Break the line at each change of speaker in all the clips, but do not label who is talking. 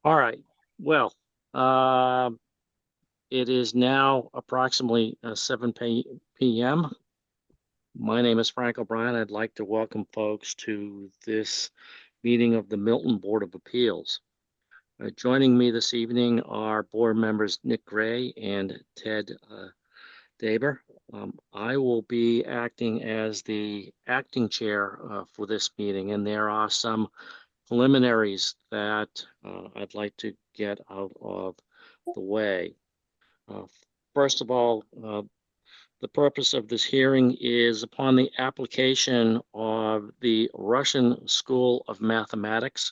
All right. Well, uh, it is now approximately 7 p.m. My name is Frank O'Brien. I'd like to welcome folks to this meeting of the Milton Board of Appeals. Joining me this evening are board members Nick Gray and Ted Daber. I will be acting as the acting chair for this meeting, and there are some preliminaries that I'd like to get out of the way. Uh, First of all, the purpose of this hearing is upon the application of the Russian School of Mathematics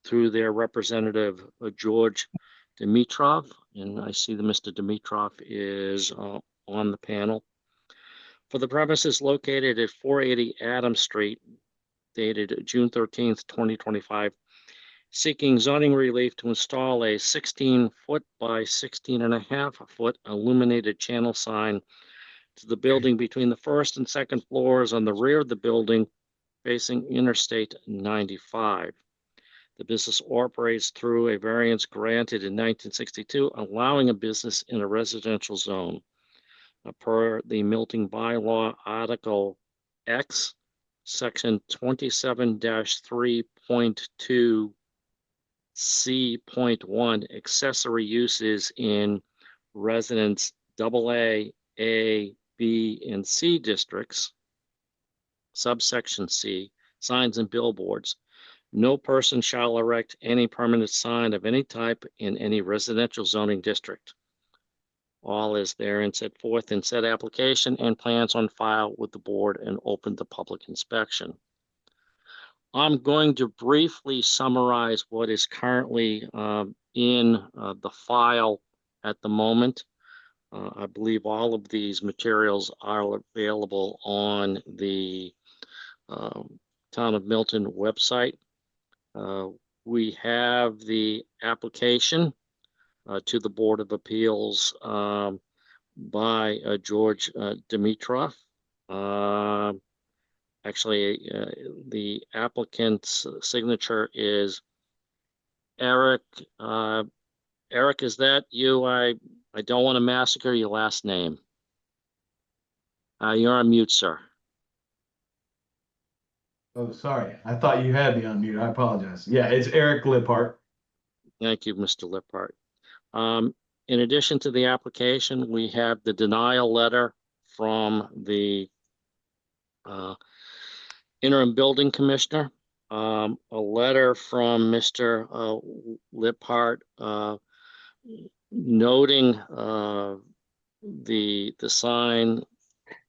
through their representative, George Dimitrov. And I see that Mr. Dimitrov is on the panel. For the premises located at 480 Adams Street, dated June 13th, 2025, seeking zoning relief to install a 16-foot by 16.5-foot illuminated channel sign to the building between the first and second floors on the rear of the building facing Interstate 95. The business operates through a variance granted in 1962, allowing a business in a residential zone. Per the Milton bylaw, Article X, Section 27-3.2 C.1, accessory uses in residence AA, A, B, and C districts, subsection C, signs and billboards. No person shall erect any permanent sign of any type in any residential zoning district. All is therein set forth in said application and plans on file with the board and open to public inspection. I'm going to briefly summarize what is currently in the file at the moment. I believe all of these materials are available on the Town of Milton website. We have the application to the Board of Appeals by George Dimitrov. Actually, the applicant's signature is Eric. Eric, is that you? I don't want to massacre your last name. You're on mute, sir.
Oh, sorry. I thought you had me on mute. I apologize. Yeah, it's Eric Liphart.
Thank you, Mr. Liphart. In addition to the application, we have the denial letter from the interim building commissioner, a letter from Mr. Liphart noting the sign,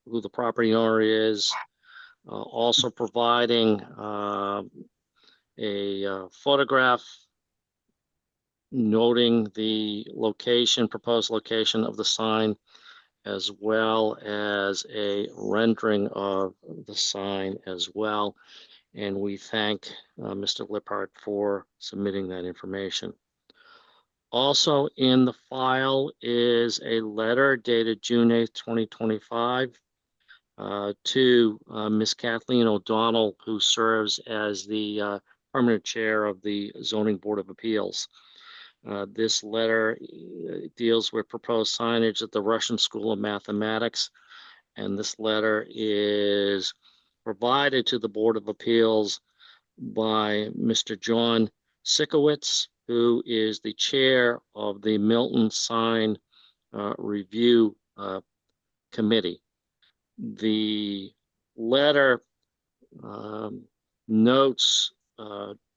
who the property owner is, also providing a photograph noting the location, proposed location of the sign, as well as a rendering of the sign as well. And we thank Mr. Liphart for submitting that information. Also in the file is a letter dated June 8th, 2025 to Ms. Kathleen O'Donnell, who serves as the permanent chair of the Zoning Board of Appeals. This letter deals with proposed signage at the Russian School of Mathematics, and this letter is provided to the Board of Appeals by Mr. John Sikowitz, who is the chair of the Milton Sign Review Committee. The letter notes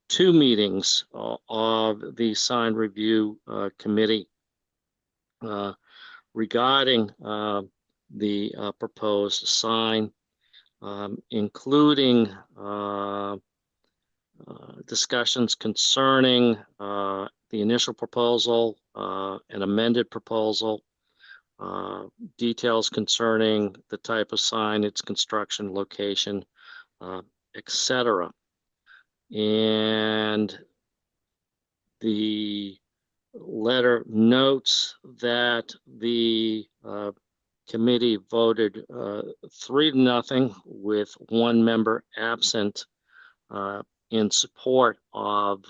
2 meetings of the sign review committee regarding the proposed sign, including discussions concerning the initial proposal, an amended proposal, details concerning the type of sign, its construction, location, etc. And the letter notes that the committee voted 3-0 with 1 member absent in support of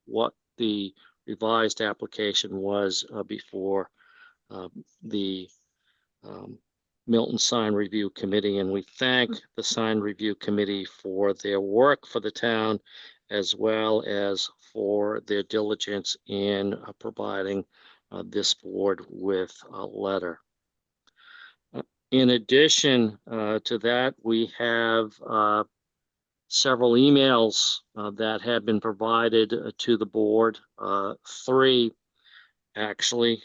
what the revised application was before the Milton Sign Review Committee, and we thank the Sign Review Committee for their work for the town, as well as for their diligence in providing this board with a letter. In addition to that, we have several emails that have been provided to the board, three actually.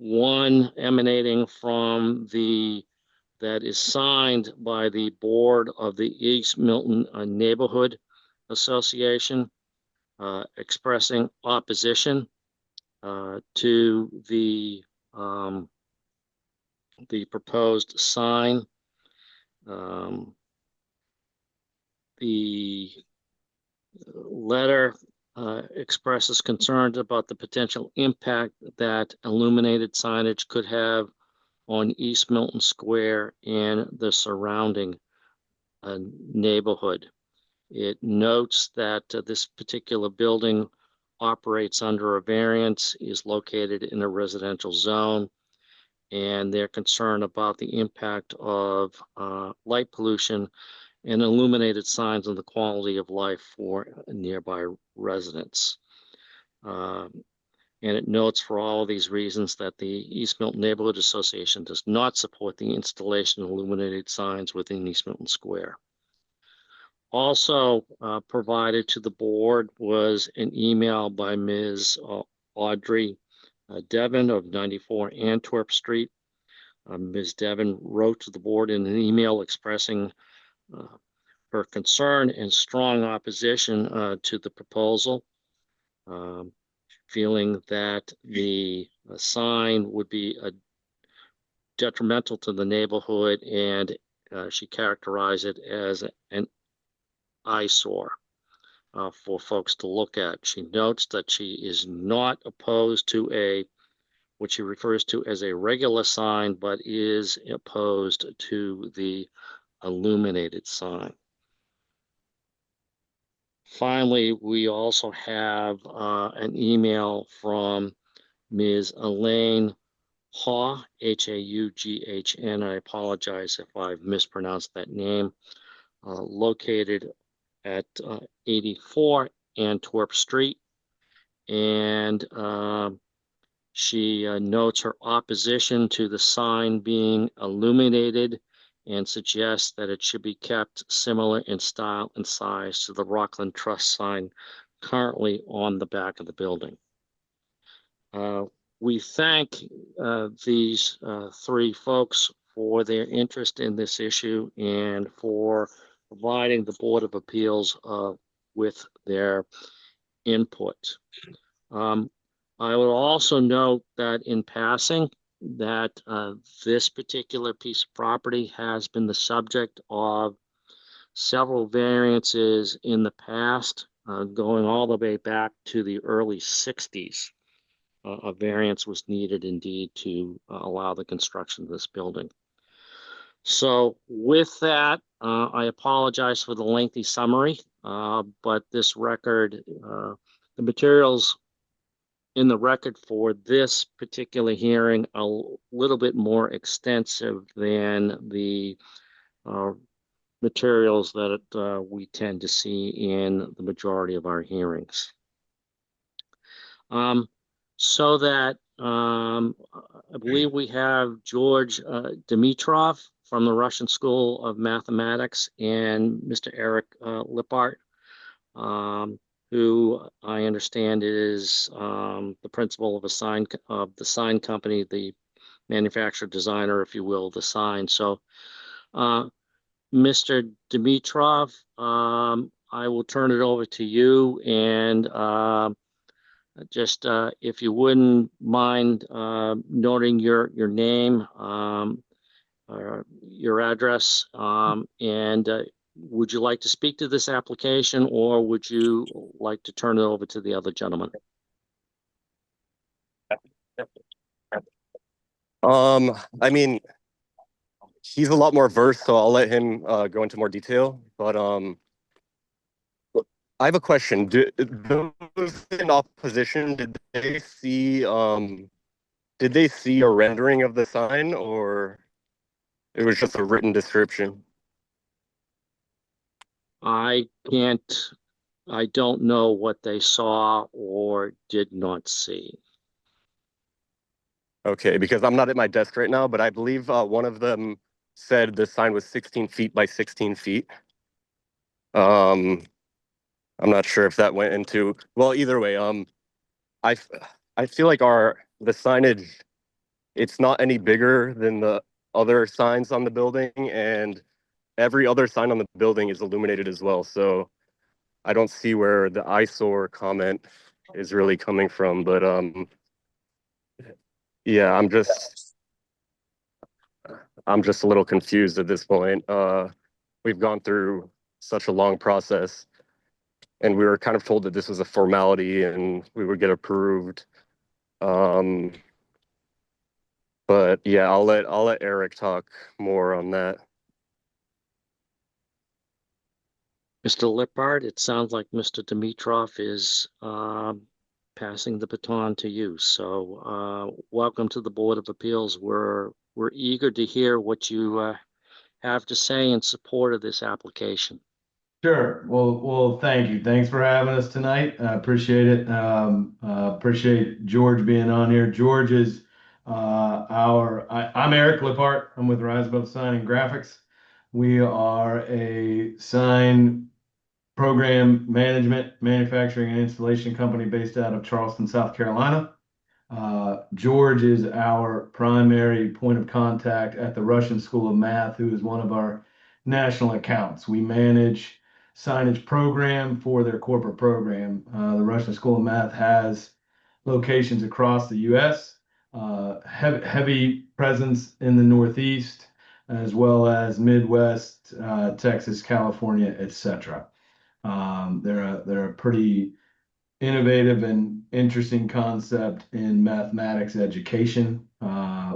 One emanating from that is signed by the board of the East Milton Neighborhood Association, expressing opposition to the proposed sign. The letter expresses concerns about the potential impact that illuminated signage could have on East Milton Square and the surrounding neighborhood. It notes that this particular building operates under a variance, is located in a residential zone, and they're concerned about the impact of light pollution and illuminated signs on the quality of life for nearby residents. And it notes for all of these reasons that the East Milton Neighborhood Association does not support the installation of illuminated signs within East Milton Square. Also provided to the board was an email by Ms. Audrey Devon of 94 Antwerp Street. Ms. Devon wrote to the board in an email expressing her concern and strong opposition to the proposal, feeling that the sign would be detrimental to the neighborhood, and she characterized it as an eyesore for folks to look at. She notes that she is not opposed to what she refers to as a regular sign, but is opposed to the illuminated sign. Finally, we also have an email from Ms. Elaine Haugh, Haughn. I apologize if I've mispronounced that name. Located at 84 Antwerp Street. And she notes her opposition to the sign being illuminated and suggests that it should be kept similar in style and size to the Rockland Trust sign currently on the back of the building. We thank these three folks for their interest in this issue and for providing the Board of Appeals with their input. I would also note that in passing that this particular piece of property has been the subject of several variances in the past, going all the way back to the early 60s. A variance was needed indeed to allow the construction of this building. So with that, I apologize for the lengthy summary, but this record, the materials in the record for this particular hearing a little bit more extensive than the materials that we tend to see in the majority of our hearings. So that I believe we have George Dimitrov from the Russian School of Mathematics and Mr. Eric Lippart, who I understand is the principal of the sign company, the manufacturer designer, if you will, the sign. So, Mr. Dimitrov, I will turn it over to you, and just if you wouldn't mind noting your name, your address, and would you like to speak to this application, or would you like to turn it over to the other gentleman?
I mean, he's a lot more versed, so I'll let him go into more detail. But I have a question. Those in opposition, did they see a rendering of the sign, or it was just a written description?
I can't, I don't know what they saw or did not see.
Okay, because I'm not at my desk right now, but I believe one of them said the sign was 16 feet by 16 feet. Um, I'm not sure if that went into, well, either way, I f- I feel like the signage, it's not any bigger than the other signs on the building, and every other sign on the building is illuminated as well. So I don't see where the eyesore comment is really coming from, but yeah, I'm just a little confused at this point. We've gone through such a long process, and we were kind of told that this was a formality and we would get approved. Um, but yeah, I'll let Eric talk more on that.
Mr. Lippard, it sounds like Mr. Dimitrov is passing the baton to you. So welcome to the Board of Appeals. We're eager to hear what you have to say in support of this application.
Sure. Well, thank you. Thanks for having us tonight. I appreciate it. Appreciate George being on here. George is I'm Eric Lippart. I'm with Rise Above Sign and Graphics. We are a sign program management, manufacturing, and installation company based out of Charleston, South Carolina. George is our primary point of contact at the Russian School of Math, who is one of our national accounts. We manage signage program for their corporate program. The Russian School of Math has locations across the U.S., heavy presence in the Northeast, as well as Midwest, Texas, California, etc. They're a pretty innovative and interesting concept in mathematics education,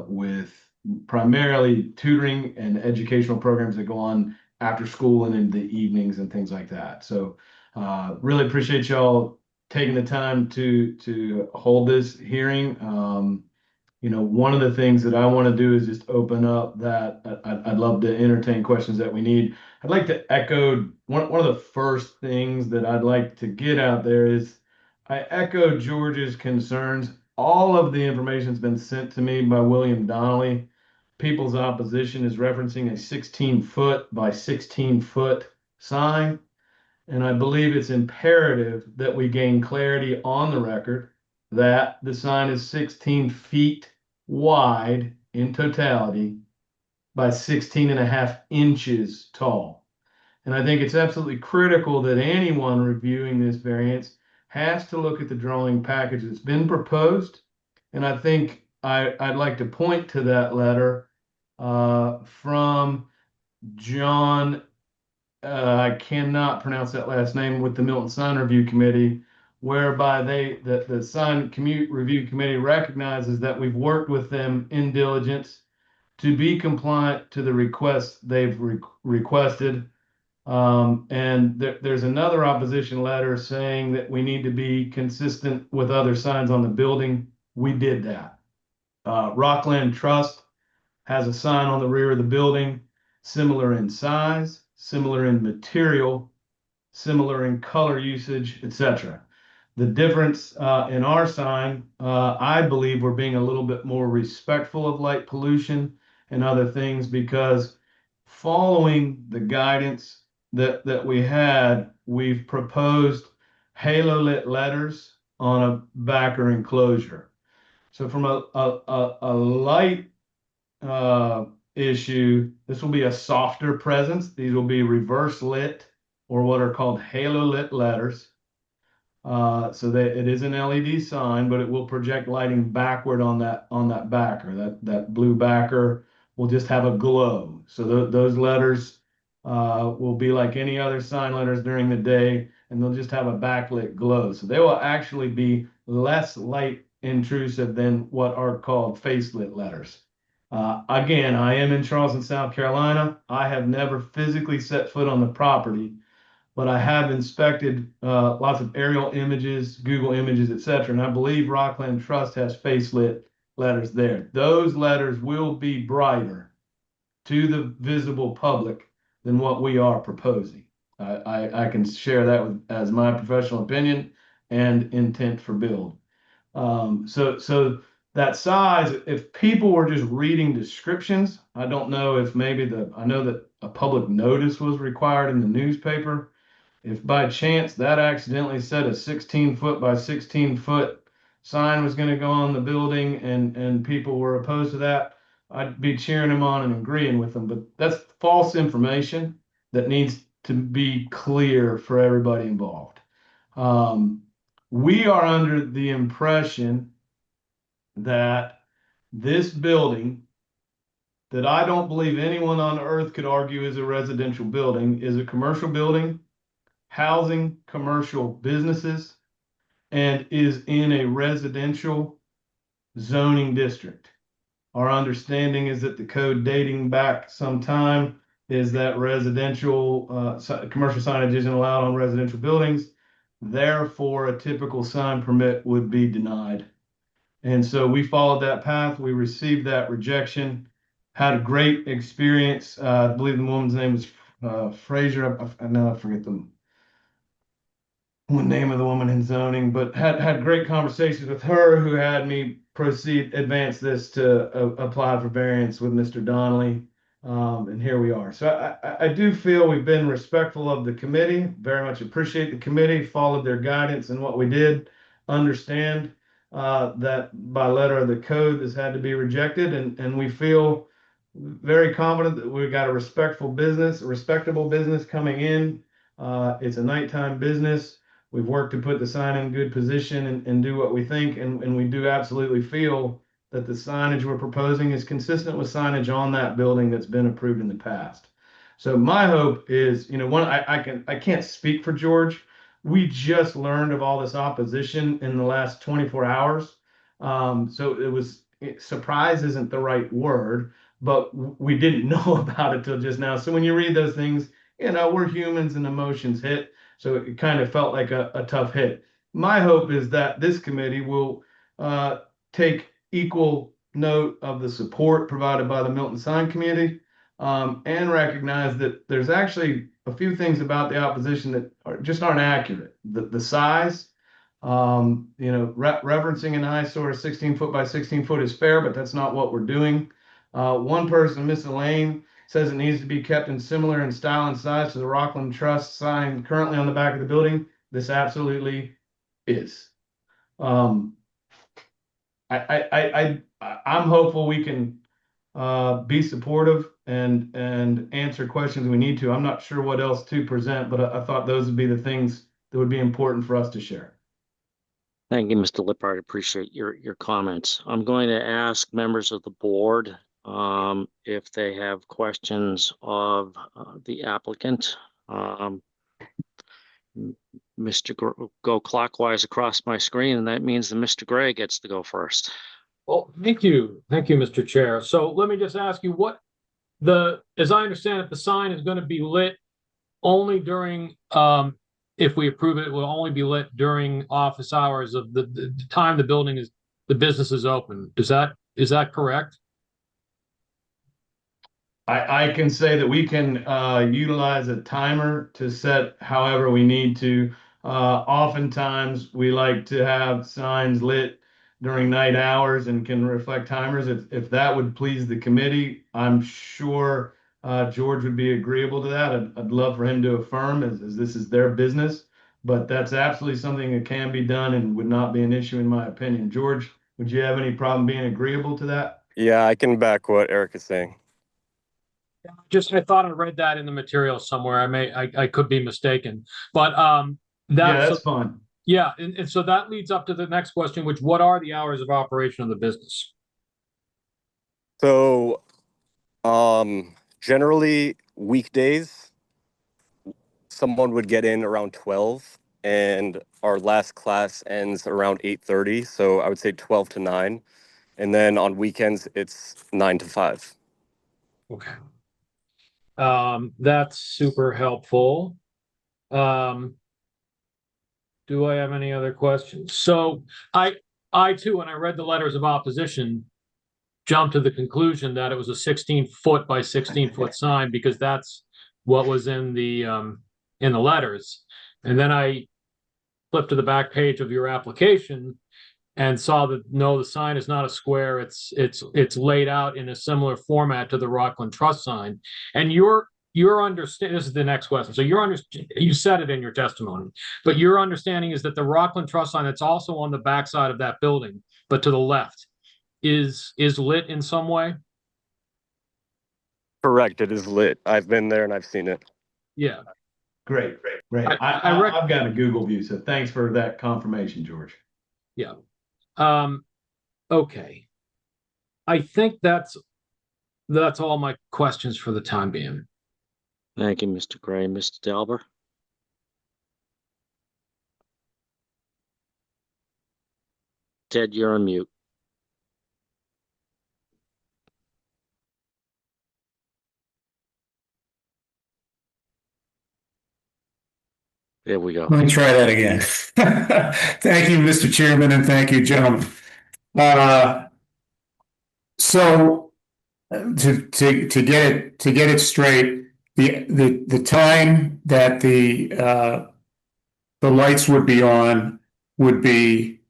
with primarily tutoring and educational programs that go on after school and in the evenings and things like that. So really appreciate y'all taking the time to hold this hearing. One of the things that I want to do is just open up that I'd love to entertain questions that we need. I'd like to echo one of the first things that I'd like to get out there is I echo George's concerns. All of the information's been sent to me by William Donnelly. People's opposition is referencing a 16-foot by 16-foot sign. And I believe it's imperative that we gain clarity on the record that the sign is 16 feet wide in totality by 16 and a half inches tall. And I think it's absolutely critical that anyone reviewing this variance has to look at the drawing package that's been proposed. And I think I'd like to point to that letter from John, I cannot pronounce that last name, with the Milton Sign Review Committee, whereby the Sign Review Committee recognizes that we've worked with them in diligence to be compliant to the requests they've requested. And there's another opposition letter saying that we need to be consistent with other signs on the building. We did that. Rockland Trust has a sign on the rear of the building, similar in size, similar in material, similar in color usage, etc. The difference in our sign, I believe we're being a little bit more respectful of light pollution and other things, because following the guidance that we had, we've proposed halo lit letters on a backer enclosure. So from a light issue, this will be a softer presence. These will be reverse lit, or what are called halo lit letters. So that it is an LED sign, but it will project lighting backward on that backer. That blue backer will just have a glow. So those letters will be like any other sign letters during the day, and they'll just have a backlit glow. So they will actually be less light intrusive than what are called face lit letters. Again, I am in Charleston, South Carolina. I have never physically set foot on the property, but I have inspected lots of aerial images, Google images, etc. And I believe Rockland Trust has facelit letters there. Those letters will be brighter to the visible public than what we are proposing. I can share that as my professional opinion and intent for build. So that size, if people were just reading descriptions, I don't know if maybe I know that a public notice was required in the newspaper. If by chance that accidentally said a 16-foot by 16-foot sign was going to go on the building and people were opposed to that, I'd be cheering them on and agreeing with them. But that's false information that needs to be clear for everybody involved. We are under the impression that this building, that I don't believe anyone on earth could argue is a residential building, is a commercial building, housing commercial businesses, and is in a residential zoning district. Our understanding is that the code dating back some time is that residential, commercial signage isn't allowed on residential buildings. Therefore, a typical sign permit would be denied. And so we followed that path. We received that rejection, had a great experience. I believe the woman's name was Fraser. I now I forget the name of the woman in zoning, but had great conversations with her, who had me advance this to apply for variance with Mr. Donnelly. And here we are. So I do feel we've been respectful of the committee, very much appreciate the committee, followed their guidance in what we did, understand that by letter of the code this had to be rejected, and we feel very confident that we've got a respectable business coming in. It's a nighttime business. We've worked to put the sign in good position and do what we think, and we do absolutely feel that the signage we're proposing is consistent with signage on that building that's been approved in the past. So my hope is, I can't speak for George. We just learned of all this opposition in the last 24 hours. So surprise isn't the right word, but we didn't know about it till just now. So when you read those things, we're humans and emotions hit. So it kind of felt like a tough hit. My hope is that this committee will take equal note of the support provided by the Milton Sign Community, and recognize that there's actually a few things about the opposition that just aren't accurate. The size, referencing an eyesore of 16 foot by 16 foot is fair, but that's not what we're doing. One person, Miss Elaine, says it needs to be kept in similar in style and size to the Rockland Trust sign currently on the back of the building. This absolutely is. I'm hopeful we can be supportive and answer questions we need to. I'm not sure what else to present, but I thought those would be the things that would be important for us to share.
Thank you, Mr. Lippard. Appreciate your comments. I'm going to ask members of the board if they have questions of the applicant. Go clockwise across my screen, and that means that Mr. Gray gets to go first.
Well, thank you, Mr. Chair. So let me just ask you as I understand it, the sign is going to be lit only during, if we approve it, it will only be lit during office hours of the time the business is open. Is that correct?
I can say that we can utilize a timer to set however we need to. Oftentimes, we like to have signs lit during night hours and can reflect timers. If that would please the committee, I'm sure George would be agreeable to that. I'd love for him to affirm, as this is their business, but that's absolutely something that can be done and would not be an issue in my opinion. George, would you have any problem being agreeable to that?
Yeah, I can back what Eric is saying.
I thought I read that in the material somewhere. I could be mistaken, but
that's fine.
Yeah, and so that leads up to the next question, what are the hours of operation of the business?
So, generally weekdays, someone would get in around 12, and our last class ends around 8:30. So I would say 12 to 9. And then on weekends, it's 9 to 5.
Okay. That's super helpful. Do I have any other questions? So I too, when I read the letters of opposition, jumped to the conclusion that it was a 16-foot by 16-foot sign because that's what was in the letters. And then I flipped to the back page of your application and saw that no, the sign is not a square. It's laid out in a similar format to the Rockland Trust sign. And your understand this is the next question. So you said it in your testimony, but your understanding is that the Rockland Trust sign that's also on the backside of that building, but to the left, is lit in some way?
Correct. It is lit. I've been there and I've seen it.
Yeah.
Great. I've got a Google view, so thanks for that confirmation, George.
Yeah. Okay. I think that's all my questions for the time being.
Thank you, Mr. Gray. Mr. Delber? Ted, you're on mute. There we go.
Let me try that again. Thank you, Mr. Chairman, and thank you, gentlemen. So to get it straight, the time that the lights would be on would be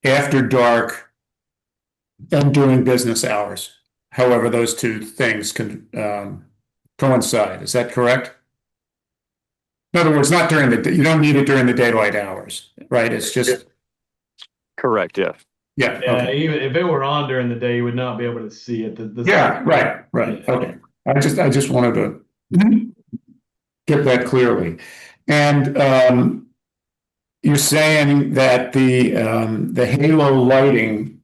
after dark and during business hours. However, those two things can coincide. Is that correct? In other words, not during you don't need it during the daylight hours, right? It's just.
Correct. Yeah.
Yeah.
Yeah,
Okay.
even if it were on during the day, you would not be able to see it.
Yeah. Right.
Yeah.
Okay. I just wanted to get that clearly, and you're saying that the halo lighting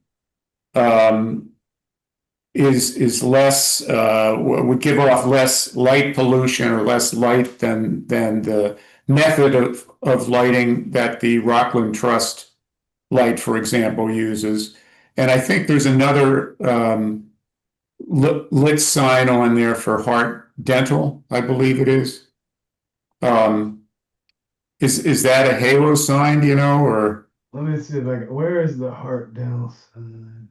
is less would give off less light pollution or less light than the method of lighting that the Rockland Trust light, for example, uses. And I think there's another lit sign on there for Heart Dental, I believe it is. Is that a halo sign, do you know, or?
Let me see if I can. Where is the Heart Dental sign?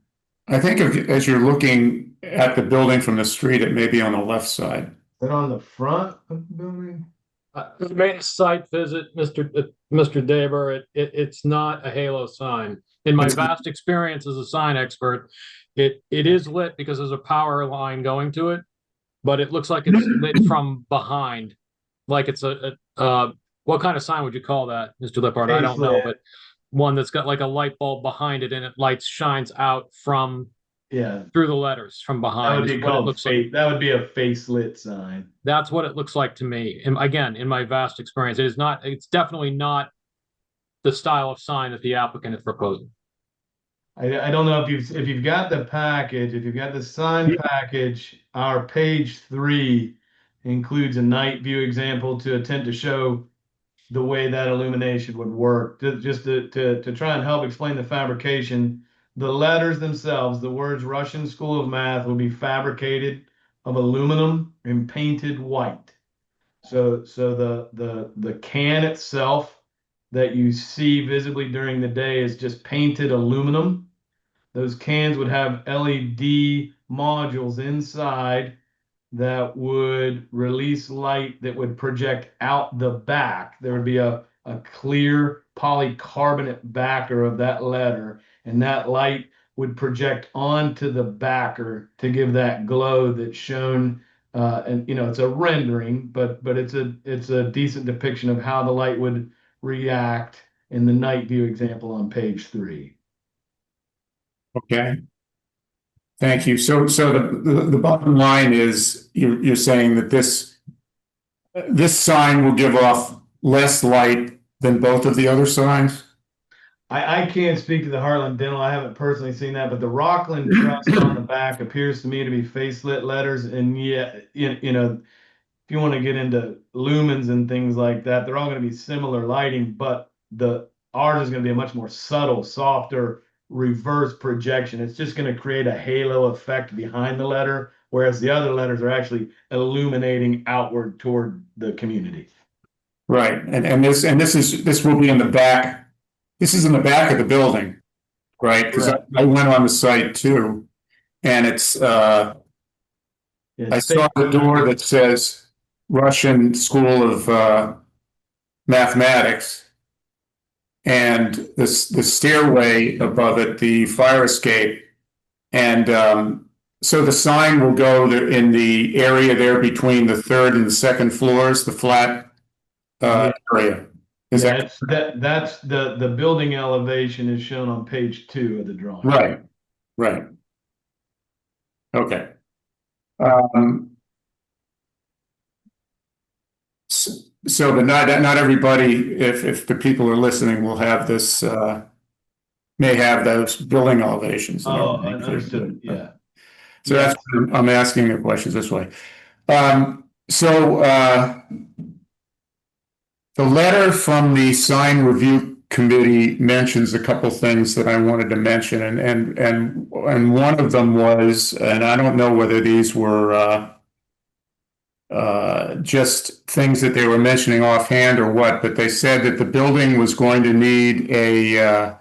I think as you're looking at the building from the street, it may be on the left side.
Is it on the front of the building?
Made a site visit, Mr. Daber. It's not a halo sign. In my vast experience as a sign expert, it is lit because there's a power line going to it, but it looks like it's lit from behind, like it's what kind of sign would you call that, Mr. Lippard? I don't know, but one that's got like a light bulb behind it and it shines out from through the letters from behind.
That would be called that would be a face lit sign.
That's what it looks like to me. And again, in my vast experience, it's definitely not the style of sign that the applicant is proposing.
I don't know if you've got the package, if you've got the sign package, our page 3 includes a night view example to attempt to show the way that illumination would work. Just to try and help explain the fabrication, the letters themselves, the words Russian School of Math, will be fabricated of aluminum and painted white. So the can itself that you see visibly during the day is just painted aluminum. Those cans would have LED modules inside that would release light that would project out the back. There would be a clear polycarbonate backer of that letter, and that light would project onto the backer to give that glow that's shown. And it's a rendering, but it's a decent depiction of how the light would react in the night view example on page 3.
Okay. Thank you. So the bottom line is you're saying that this sign will give off less light than both of the other signs?
I can't speak to the Heartland Dental. I haven't personally seen that, but the Rockland Trust on the back appears to me to be face lit letters. And yeah, if you want to get into lumens and things like that, they're all going to be similar lighting, but ours is going to be a much more subtle, softer reverse projection. It's just going to create a halo effect behind the letter, whereas the other letters are actually illuminating outward toward the community.
Right, and this will be in the back, this is in the back of the building, right? Because
Correct.
I went on the site too, and I
It's
saw the door that says Russian School of Mathematics, and the stairway above it, the fire escape, and so the sign will go there in the area there between the third and the second floors, the flat area. Is
yeah,
that
that's the building elevation is shown on page 2 of the drawing.
right? Right. Okay. Um, but not everybody, if the people are listening, will have this, may have those building elevations. and
Oh,
everything.
understood. Yeah.
So
Yeah.
that's, I'm asking the questions this way. The letter from the sign review committee mentions a couple things that I wanted to mention, and one of them was, and I don't know whether these were just things that they were mentioning offhand or what, but they said that the building was going to need a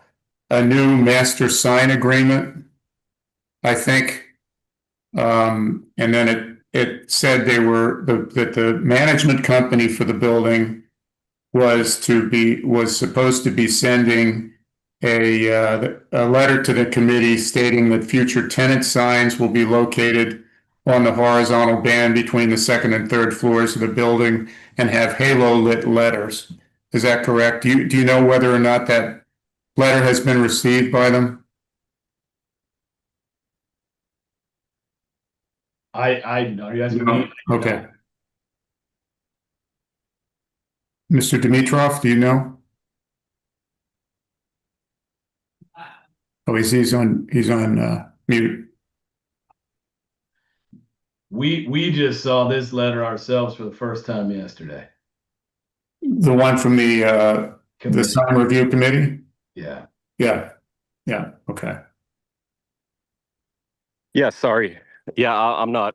new master sign agreement, I think. And then it said that the management company for the building was supposed to be sending a letter to the committee stating that future tenant signs will be located on the horizontal band between the second and third floors of the building and have halo lit letters. Is that correct? Do you know whether or not that letter has been received by them?
Are you asking me?
Okay. Mr. Dimitrov, do you know? Oh, he's on mute.
We just saw this letter ourselves for the first time yesterday.
The one from the
Committee.
sign review committee?
Yeah.
Yeah. Yeah. Okay.
Yeah, sorry. Yeah, I'm not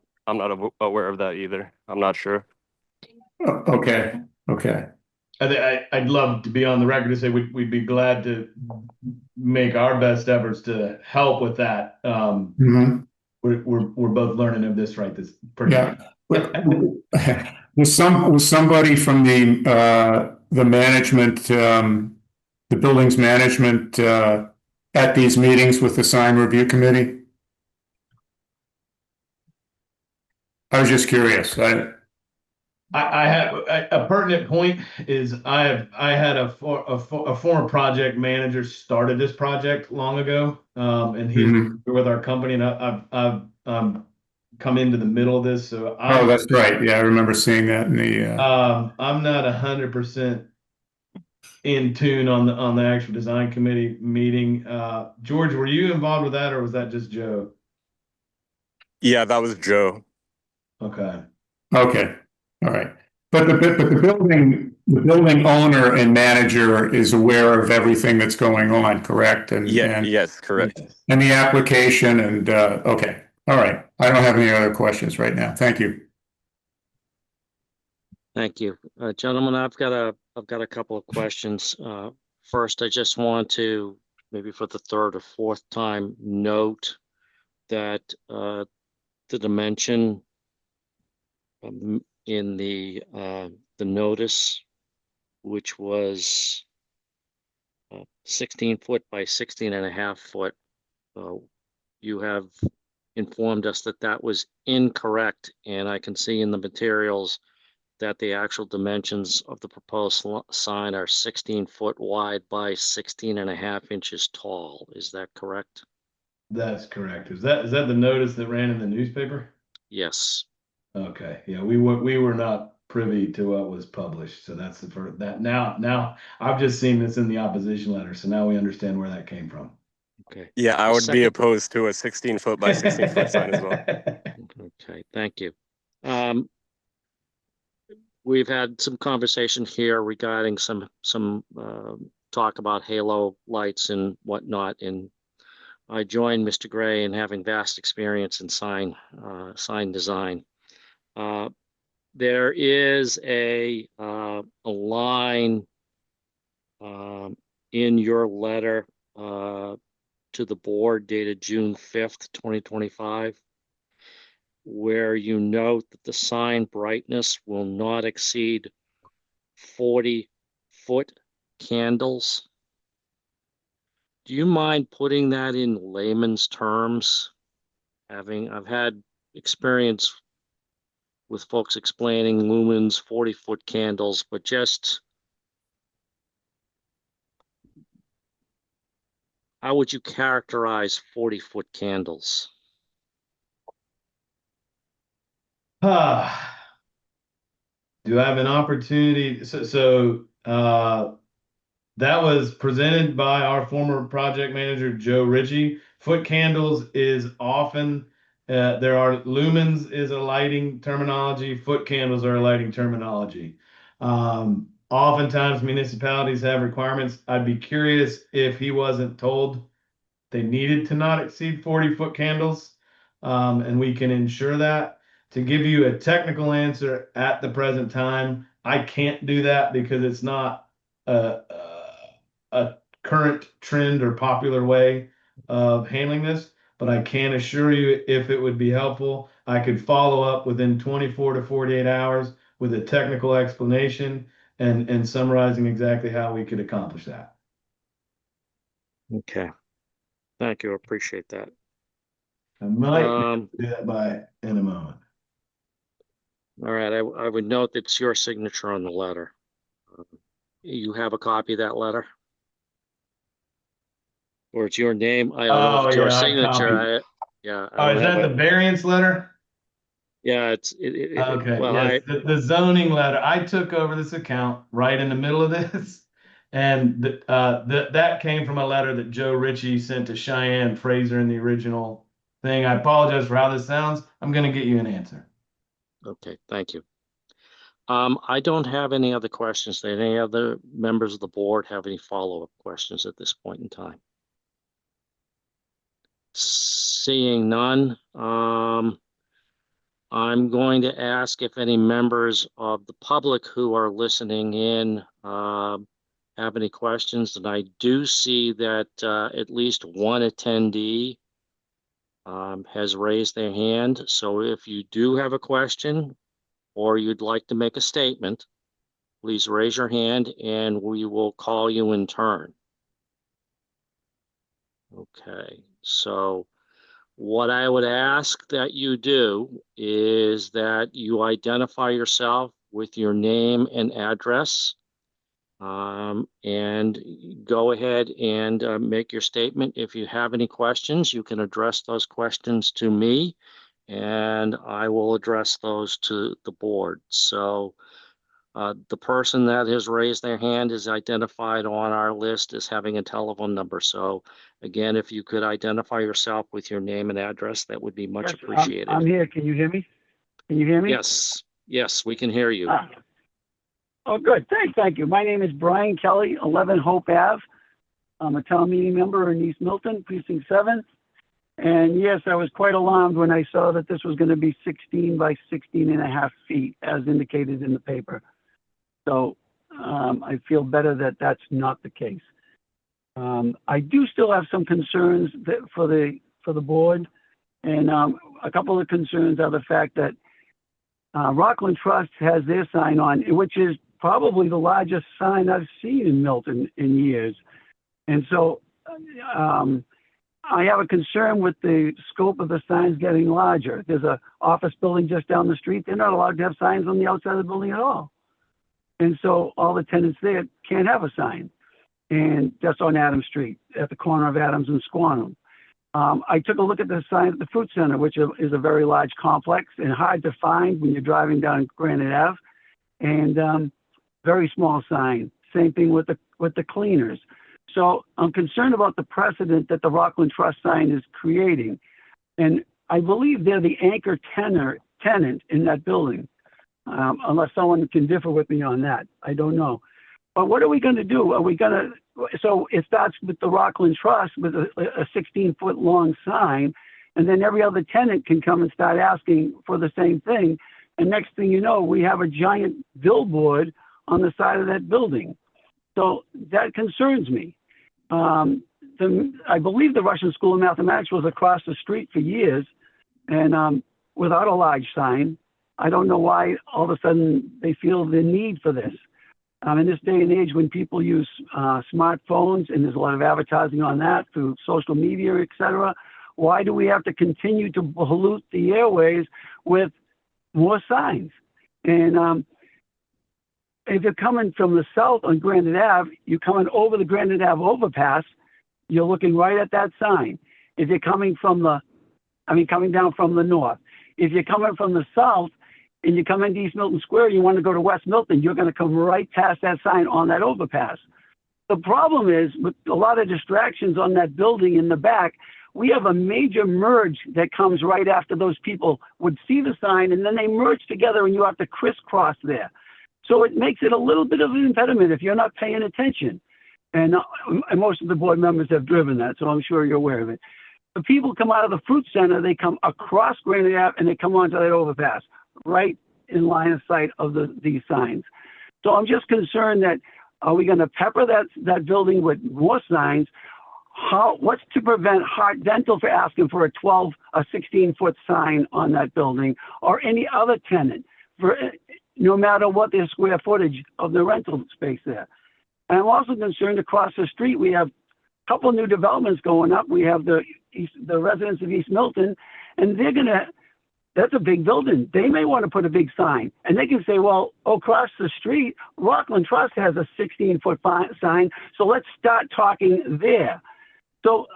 aware of that either. I'm not sure.
Okay. Okay.
I'd love to be on the record to say we'd be glad to make our best efforts to help with that.
Mhm.
We're both learning of this right this pretty
Yeah. Was somebody from the management, the building's management, at these meetings with the sign review committee? I was just curious.
I have a pertinent point is I had a former project manager started this project long ago, and he's
Mhm.
with our company, and I've come into the middle of this, so
Oh, that's right. Yeah, I remember seeing that in the.
I'm not 100% in tune on the actual design committee meeting. George, were you involved with that, or was that just Joe?
Yeah, that was Joe.
Okay.
Okay, all right. But the building owner and manager is aware of everything that's going on, correct?
Yes, correct.
Yes.
And the application and, okay, all right. I don't have any other questions right now. Thank you.
Thank you. Gentlemen, I've got a couple of questions. First, I just want to, maybe for the third or fourth time, note that the dimension in the notice, which was 16 foot by 16 and a half foot, you have informed us that that was incorrect, and I can see in the materials that the actual dimensions of the proposed sign are 16 foot wide by 16 and a half inches tall. Is that correct?
That's correct. Is that the notice that ran in the newspaper?
Yes.
Okay. Yeah, we were not privy to what was published, so that's the first that now I've just seen this in the opposition letter, so now we understand where that came from.
Okay.
Yeah, I
The
would be
second-
opposed to a 16 foot by 16 foot sign as well.
Okay, thank you. We've had some conversation here regarding some talk about halo lights and whatnot, and I join Mr. Gray in having vast experience in sign design. there is a line in your letter to the board dated June 5th, 2025, where you note that the sign brightness will not exceed 40-foot candles. Do you mind putting that in layman's terms? I've had experience with folks explaining lumens, 40-foot candles, but just how would you characterize 40-foot candles?
Do I have an opportunity? That was presented by our former project manager, Joe Ritchie. Foot candles is often, there are lumens is a lighting terminology. Foot candles are a lighting terminology. Oftentimes municipalities have requirements. I'd be curious if he wasn't told they needed to not exceed 40-foot candles, and we can ensure that. To give you a technical answer at the present time, I can't do that because it's not a current trend or popular way of handling this. But I can assure you, if it would be helpful, I could follow up within 24 to 48 hours with a technical explanation and summarizing exactly how we could accomplish that.
Okay. Thank you. I appreciate that.
I might do that in a moment.
All right. I would note that it's your signature on the letter. You have a copy of that letter? Or it's your name? I don't know if it's your signature. Yeah. I don't
is that the variance letter?
Yeah, it's
okay.
Well,
yes, the zoning letter. I took over this account right in the middle of this, and that came from a letter that Joe Ritchie sent to Cheyenne Fraser in the original thing. I apologize for how this sounds. I'm going to get you an answer.
Okay, thank you. I don't have any other questions. Did any other members of the board have any follow-up questions at this point in time? Seeing none, I'm going to ask if any members of the public who are listening in have any questions. And I do see that at least one attendee has raised their hand. So if you do have a question or you'd like to make a statement, please raise your hand and we will call you in turn. Okay, so what I would ask that you do is that you identify yourself with your name and address, and go ahead and make your statement. If you have any questions, you can address those questions to me, and I will address those to the board. So the person that has raised their hand is identified on our list as having a telephone number. So again, if you could identify yourself with your name and address, that would be much appreciated.
I'm here. Can you hear me? Can you hear me?
Yes, yes, we can hear you.
Oh, good. Thank you. My name is Brian Kelly, 11 Hope Ave. I'm a town meeting member in East Milton, Precinct 7. And yes, I was quite alarmed when I saw that this was going to be 16 by 16 and a half feet, as indicated in the paper. So I feel better that that's not the case. I do still have some concerns for the board, and a couple of concerns are the fact that Rockland Trust has their sign on, which is probably the largest sign I've seen in Milton in years. And so I have a concern with the scope of the signs getting larger. There's an office building just down the street. They're not allowed to have signs on the outside of the building at all. And so all the tenants there can't have a sign. And that's on Adams Street at the corner of Adams and Squantum. I took a look at the sign at the Fruit Center, which is a very large complex and hard to find when you're driving down Granite Ave. And very small sign. Same thing with the cleaners. So I'm concerned about the precedent that the Rockland Trust sign is creating. And I believe they're the anchor tenant in that building, unless someone can differ with me on that. I don't know. But what are we going to do? Are we going to, so it starts with the Rockland Trust with a 16-foot long sign, and then every other tenant can come and start asking for the same thing. And next thing you know, we have a giant billboard on the side of that building. So that concerns me. I believe the Russian School of Mathematics was across the street for years, and without a large sign. I don't know why all of a sudden they feel the need for this. In this day and age, when people use smartphones and there's a lot of advertising on that through social media, et cetera, why do we have to continue to pollute the airways with more signs? And if you're coming from the south on Granite Ave, you're coming over the Granite Ave overpass, you're looking right at that sign. If you're coming from coming down from the north, if you're coming from the south and you come into East Milton Square, you want to go to West Milton, you're going to come right past that sign on that overpass. The problem is, with a lot of distractions on that building in the back, we have a major merge that comes right after those people would see the sign, and then they merge together and you have to crisscross there. So it makes it a little bit of an impediment if you're not paying attention. And most of the board members have driven that, so I'm sure you're aware of it. The people come out of the fruit center, they come across Granite Ave and they come onto that overpass, right in line of sight of these signs. So I'm just concerned that, are we going to pepper that building with more signs? What's to prevent Heart Dental for asking for a 16-foot sign on that building, or any other tenant, for no matter what their square footage of the rental space there? And I'm also concerned across the street, we have a couple new developments going up. We have the residents of East Milton, and that's a big building. They may want to put a big sign, and they can say, well, across the street, Rockland Trust has a 16-foot sign, so let's start talking there. So,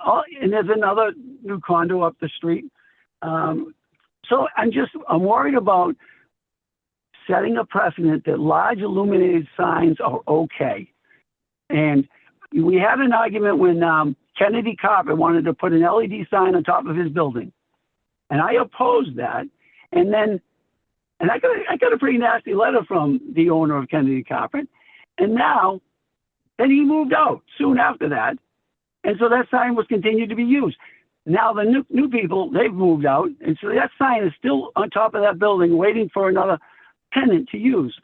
and there's another new condo up the street. So I'm worried about setting a precedent that large illuminated signs are okay. And we had an argument when Kennedy Carpet wanted to put an LED sign on top of his building. And I opposed that. And I got a pretty nasty letter from the owner of Kennedy Carpet. And then he moved out soon after that. And so that sign was continued to be used. Now the new people, they've moved out. And so that sign is still on top of that building waiting for another tenant to use.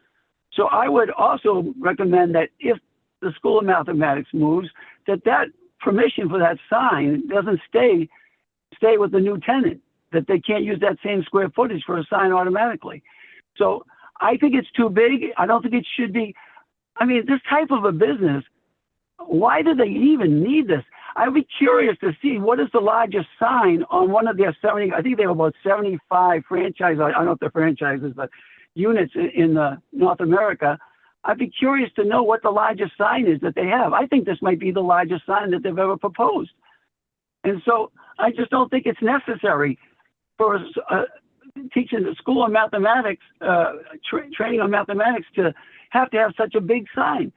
So I would also recommend that if the School of Mathematics moves, that permission for that sign doesn't stay with the new tenant, that they can't use that same square footage for a sign automatically. So I think it's too big. I don't think it should be. I mean, this type of a business, why do they even need this? I'd be curious to see what is the largest sign on one of their 70, I think they have about 75 franchises, I don't know if they're franchises, but units in North America. I'd be curious to know what the largest sign is that they have. I think this might be the largest sign that they've ever proposed. And so I just don't think it's necessary for teaching the School of Mathematics, training on mathematics, to have such a big sign.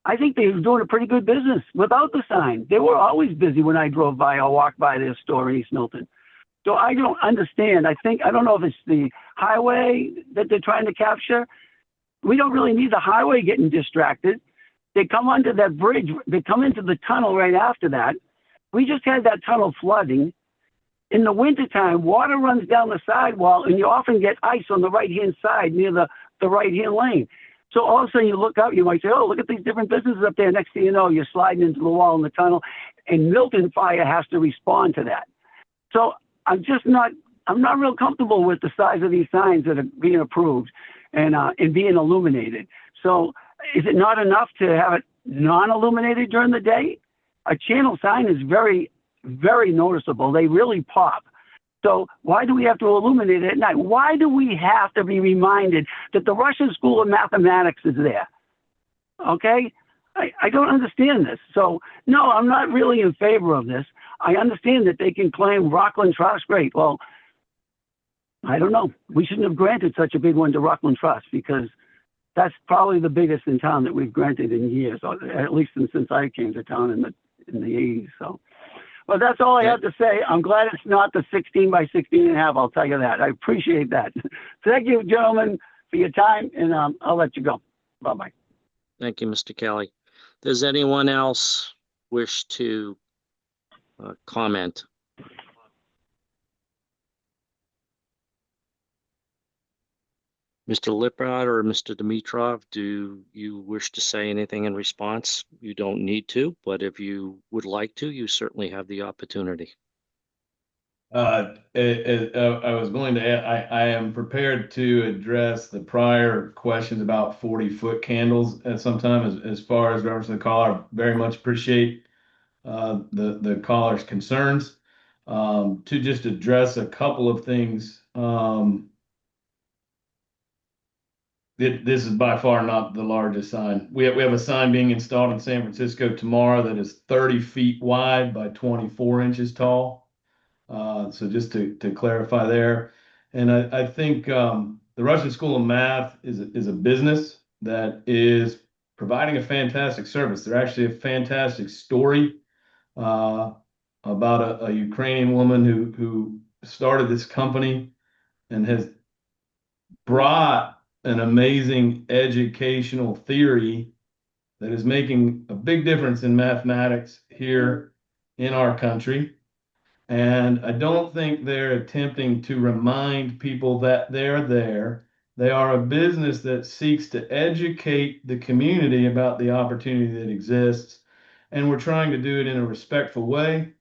I think they were doing a pretty good business without the sign. They were always busy when I drove by or walked by their store in East Milton. So I don't understand. I don't know if it's the highway that they're trying to capture. We don't really need the highway getting distracted. They come under that bridge. They come into the tunnel right after that. We just had that tunnel flooding. In the wintertime, water runs down the sidewall, and you often get ice on the right-hand side near the right-hand lane. So all of a sudden you look up, you might say, oh, look at these different businesses up there. Next thing you know, you're sliding into the wall in the tunnel, and Milton Fire has to respond to that. So I'm not real comfortable with the size of these signs that are being approved and being illuminated. So is it not enough to have it non-illuminated during the day? A channel sign is very, very noticeable. They really pop. So why do we have to illuminate it at night? Why do we have to be reminded that the Russian School of Mathematics is there? Okay? I don't understand this. So, no, I'm not really in favor of this. I understand that they can claim Rockland Trust, great. Well, I don't know. We shouldn't have granted such a big one to Rockland Trust, because that's probably the biggest in town that we've granted in years, or at least since I came to town in the 80s. So. Well, that's all I have to say. I'm glad it's not the 16 by 16 and a half. I'll tell you that. I appreciate that. Thank you, gentlemen, for your time, and I'll let you go. Bye-bye.
Thank you, Mr. Kelly. Does anyone else wish to comment? Mr. Lippert or Mr. Dimitrov, do you wish to say anything in response? You don't need to, but if you would like to, you certainly have the opportunity.
I was going to add, I am prepared to address the prior questions about 40-foot candles at some time as far as reference to the caller. I very much appreciate the caller's concerns. To just address a couple of things, this is by far not the largest sign. We have a sign being installed in San Francisco tomorrow that is 30 feet wide by 24 inches tall. So just to clarify there. And I think the Russian School of Math is a business that is providing a fantastic service. They're actually a fantastic story about a Ukrainian woman who started this company and has brought an amazing educational theory that is making a big difference in mathematics here in our country. And I don't think they're attempting to remind people that they're there. They are a business that seeks to educate the community about the opportunity that exists. And we're trying to do it in a respectful way,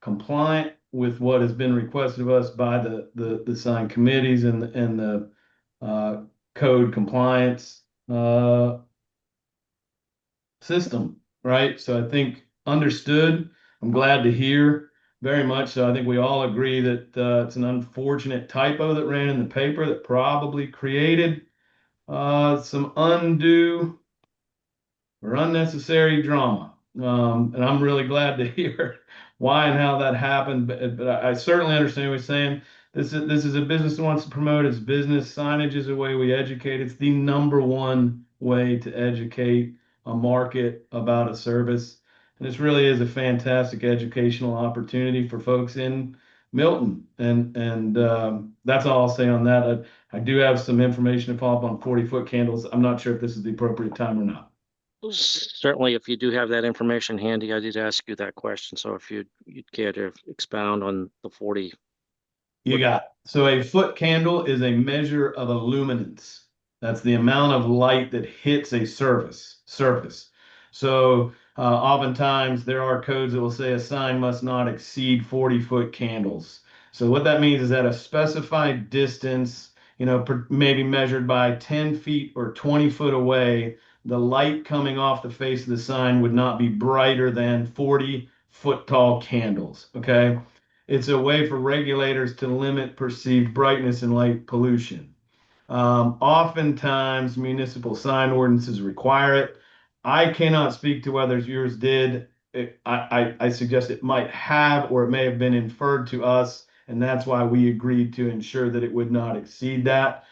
compliant with what has been requested of us by the sign committees and the code compliance system, right? So I think understood. I'm glad to hear very much. So I think we all agree that it's an unfortunate typo that ran in the paper that probably created some undue or unnecessary drama. And I'm really glad to hear why and how that happened. But I certainly understand what you're saying. This is a business that wants to promote its business. Signage is a way we educate. It's the number one way to educate a market about a service. And this really is a fantastic educational opportunity for folks in Milton. And that's all I'll say on that. I do have some information to follow up on 40-foot candles. I'm not sure if this is the appropriate time or not.
Certainly, if you do have that information handy, I did ask you that question. So if you'd care to expound on the 40.
You got it. So a foot candle is a measure of illuminance. That's the amount of light that hits a surface. So oftentimes there are codes that will say a sign must not exceed 40-foot candles. So what that means is at a specified distance, maybe measured by 10 feet or 20 foot away, the light coming off the face of the sign would not be brighter than 40-foot tall candles. Okay. It's a way for regulators to limit perceived brightness and light pollution. Oftentimes, municipal sign ordinances require it. I cannot speak to whether yours did. I suggest it might have, or it may have been inferred to us, and that's why we agreed to ensure that it would not exceed that.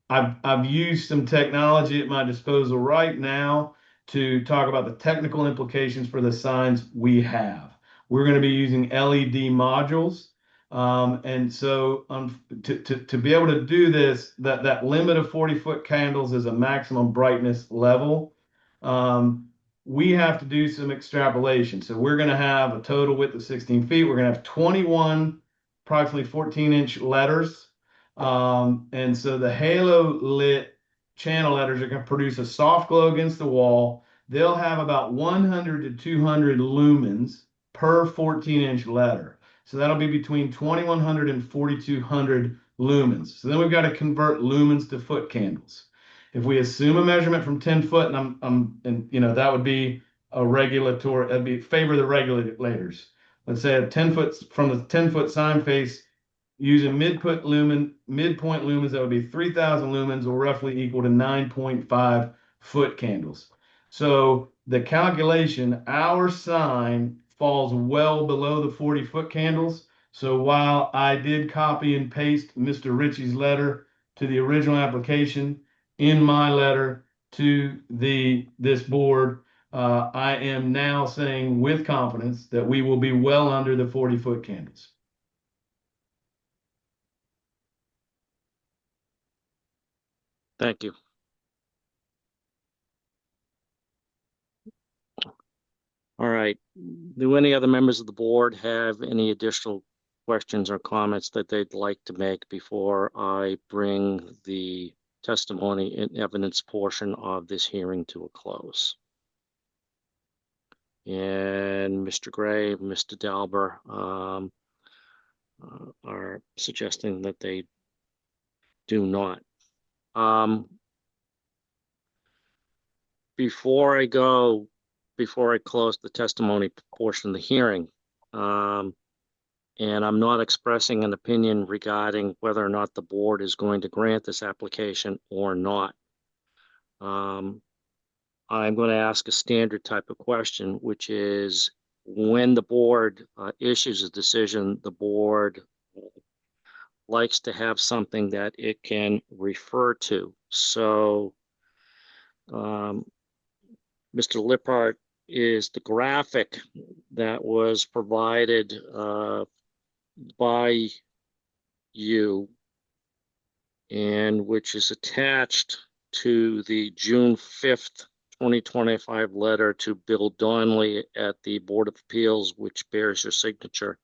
I've used some technology at my disposal right now to talk about the technical implications for the signs we have. We're going to be using LED modules. And so to be able to do this, that limit of 40-foot candles is a maximum brightness level. We have to do some extrapolation. So we're going to have a total width of 16 feet. We're going to have 21 approximately 14-inch letters. And so the halo lit channel letters are going to produce a soft glow against the wall. They'll have about 100 to 200 lumens per 14-inch letter. So that'll be between 2,100 and 4,200 lumens. So then we've got to convert lumens to foot candles. If we assume a measurement from 10 foot, and that would be a regulatory, that'd be favor the regulators. Let's say a 10 foot from the 10-foot sign face using midpoint lumens, that would be 3,000 lumens, or roughly equal to 9.5 foot candles. So the calculation, our sign falls well below the 40-foot candles. So while I did copy and paste Mr. Ritchie's letter to the original application in my letter to this board, I am now saying with confidence that we will be well under the 40-foot candles.
Thank you. All right. Do any other members of the board have any additional questions or comments that they'd like to make before I bring the testimony and evidence portion of this hearing to a close. And Mr. Gray, Mr. Dalber are suggesting that they do not. Before I close the testimony portion of the hearing, and I'm not expressing an opinion regarding whether or not the board is going to grant this application or not. I'm going to ask a standard type of question, which is when the board issues a decision, the board likes to have something that it can refer to. So Mr. Lippert is the graphic that was provided by you and which is attached to the June 5th, 2025 letter to Bill Donnelly at the Board of Appeals, which bears your signature.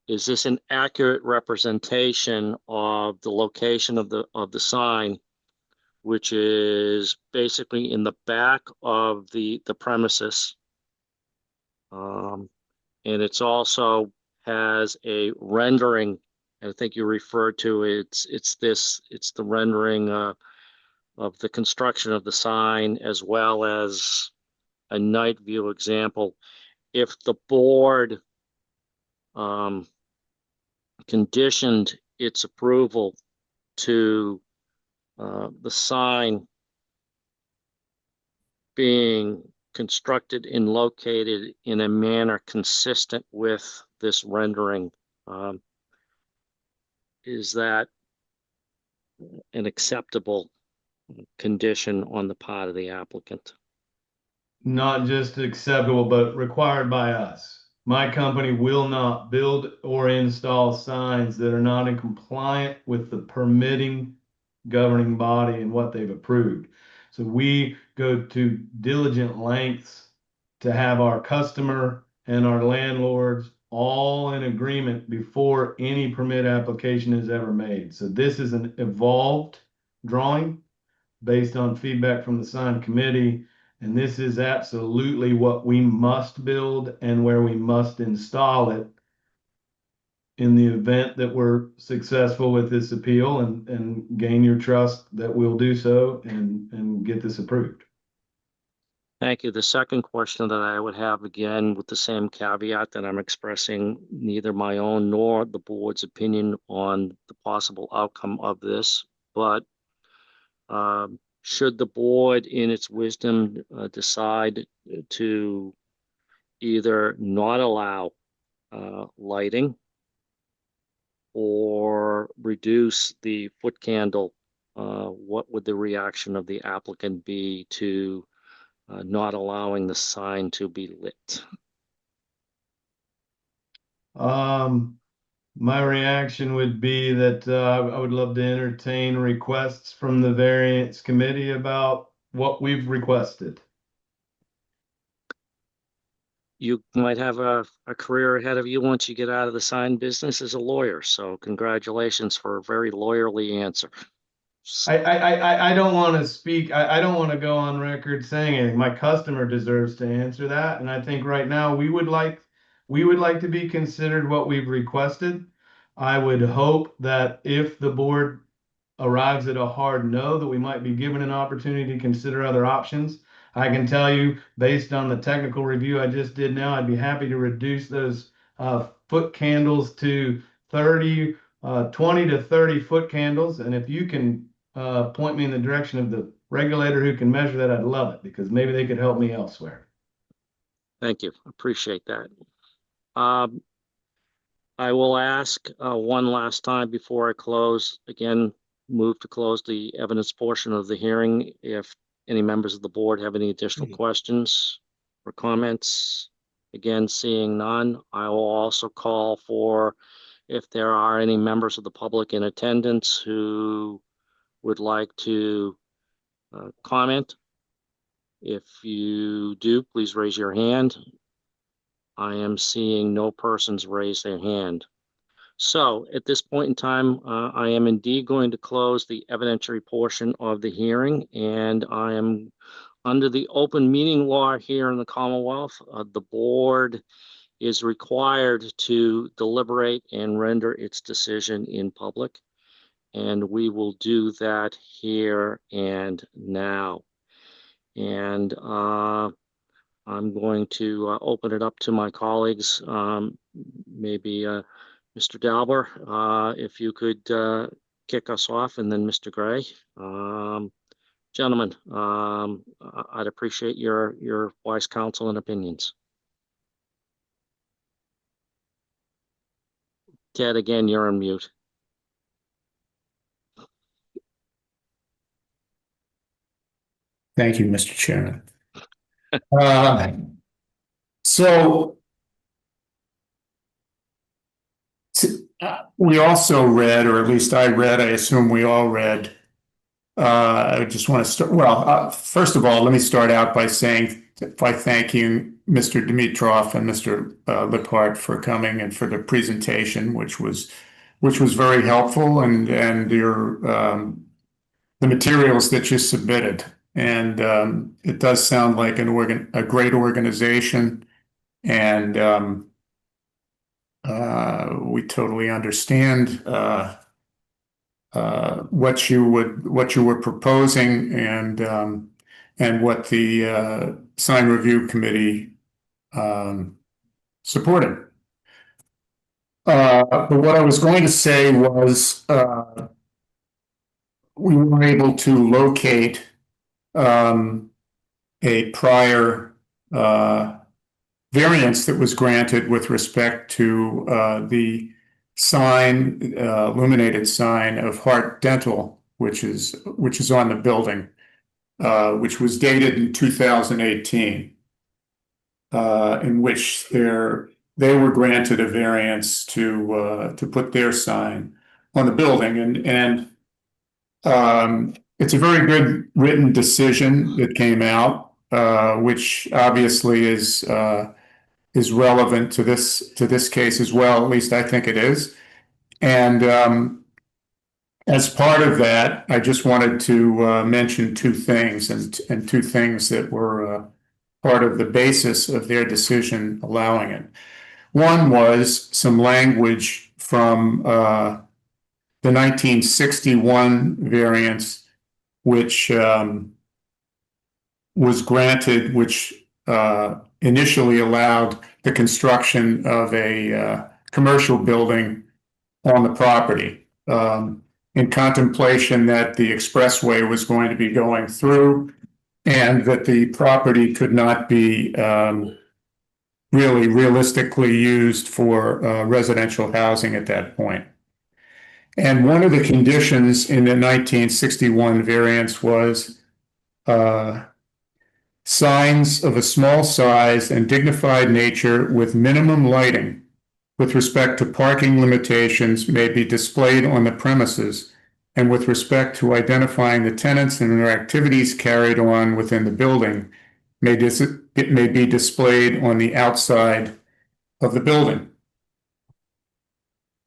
Is this an accurate representation of the location of the sign, which is basically in the back of the premises? And it's also has a rendering. I think you referred to it's the rendering of the construction of the sign as well as a night view example. If the board conditioned its approval to the sign being constructed and located in a manner consistent with this rendering, is that an acceptable condition on the part of the applicant?
Not just acceptable, but required by us. My company will not build or install signs that are not in compliant with the permitting governing body and what they've approved. So we go to diligent lengths to have our customer and our landlords all in agreement before any permit application is ever made. So this is an evolved drawing based on feedback from the sign committee. And this is absolutely what we must build and where we must install it in the event that we're successful with this appeal and gain your trust that we'll do so and get this approved.
Thank you. The second question that I would have, again, with the same caveat that I'm expressing neither my own nor the board's opinion on the possible outcome of this, but should the board in its wisdom decide to either not allow lighting or reduce the foot candle, what would the reaction of the applicant be to not allowing the sign to be lit?
My reaction would be that I would love to entertain requests from the variance committee about what we've requested.
You might have a career ahead of you once you get out of the sign business as a lawyer. So congratulations for a very lawyerly answer.
I don't want to speak. I don't want to go on record saying anything. My customer deserves to answer that. And I think right now we would like to be considered what we've requested. I would hope that if the board arrives at a hard no, that we might be given an opportunity to consider other options. I can tell you, based on the technical review I just did now, I'd be happy to reduce those foot candles to 20 to 30 foot candles. And if you can point me in the direction of the regulator who can measure that, I'd love it, because maybe they could help me elsewhere.
Thank you. Appreciate that. I will ask one last time before I close. Again, move to close the evidence portion of the hearing. If any members of the board have any additional questions or comments, again, seeing none, I will also call for if there are any members of the public in attendance who would like to comment. If you do, please raise your hand. I am seeing no persons raise their hand. So at this point in time, I am indeed going to close the evidentiary portion of the hearing, and I am under the open meeting law here in the Commonwealth. The board is required to deliberate and render its decision in public, and we will do that here and now. And I'm going to open it up to my colleagues. Maybe Mr. Dauber, if you could kick us off, and then Mr. Gray. Gentlemen, I'd appreciate your wise counsel and opinions. Ted, again, you're on mute.
Thank you, Mr. Chairman. So we also read, or at least I read, I assume we all read. I just want to start. Well, first of all, let me start out by thanking Mr. Dimitrov and Mr. Liphart for coming and for the presentation, which was very helpful, and your the materials that you submitted. And it does sound like a great organization, and we totally understand what you were proposing, and what the sign review committee supported. But what I was going to say was we were able to locate a prior variance that was granted with respect to the sign, illuminated sign of Hart Dental, which is on the building, which was dated in 2018, in which they were granted a variance to put their sign on the building, and it's a very good written decision that came out, which obviously is relevant to this case as well. At least I think it is. And as part of that, I just wanted to mention two things, and two things that were part of the basis of their decision allowing it. One was some language from the 1961 variance, which was granted, which initially allowed the construction of a commercial building on the property, in contemplation that the expressway was going to be going through, and that the property could not be really realistically used for residential housing at that point. And one of the conditions in the 1961 variance was signs of a small size and dignified nature with minimum lighting with respect to parking limitations may be displayed on the premises, and with respect to identifying the tenants and their activities carried on within the building it may be displayed on the outside of the building.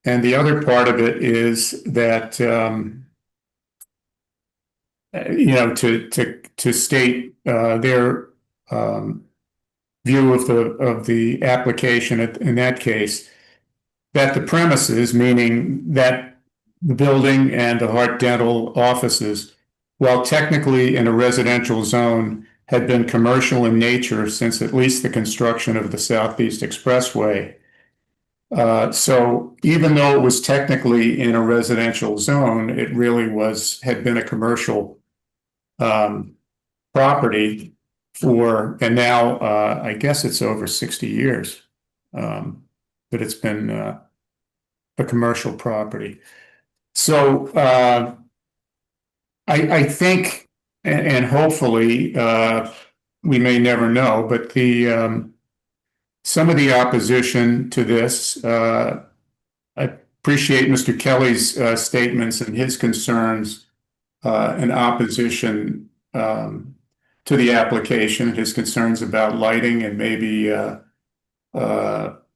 And the other part of it is that to state their view of the application in that case, that the premises, meaning that the building and the Hart Dental offices, while technically in a residential zone, had been commercial in nature since at least the construction of the Southeast Expressway. So even though it was technically in a residential zone, it really had been a commercial property and now I guess it's over 60 years that it's been a commercial property. So I think, and hopefully we may never know, but some of the opposition to this, I appreciate Mr. Kelly's statements and his concerns in opposition to the application, his concerns about lighting and maybe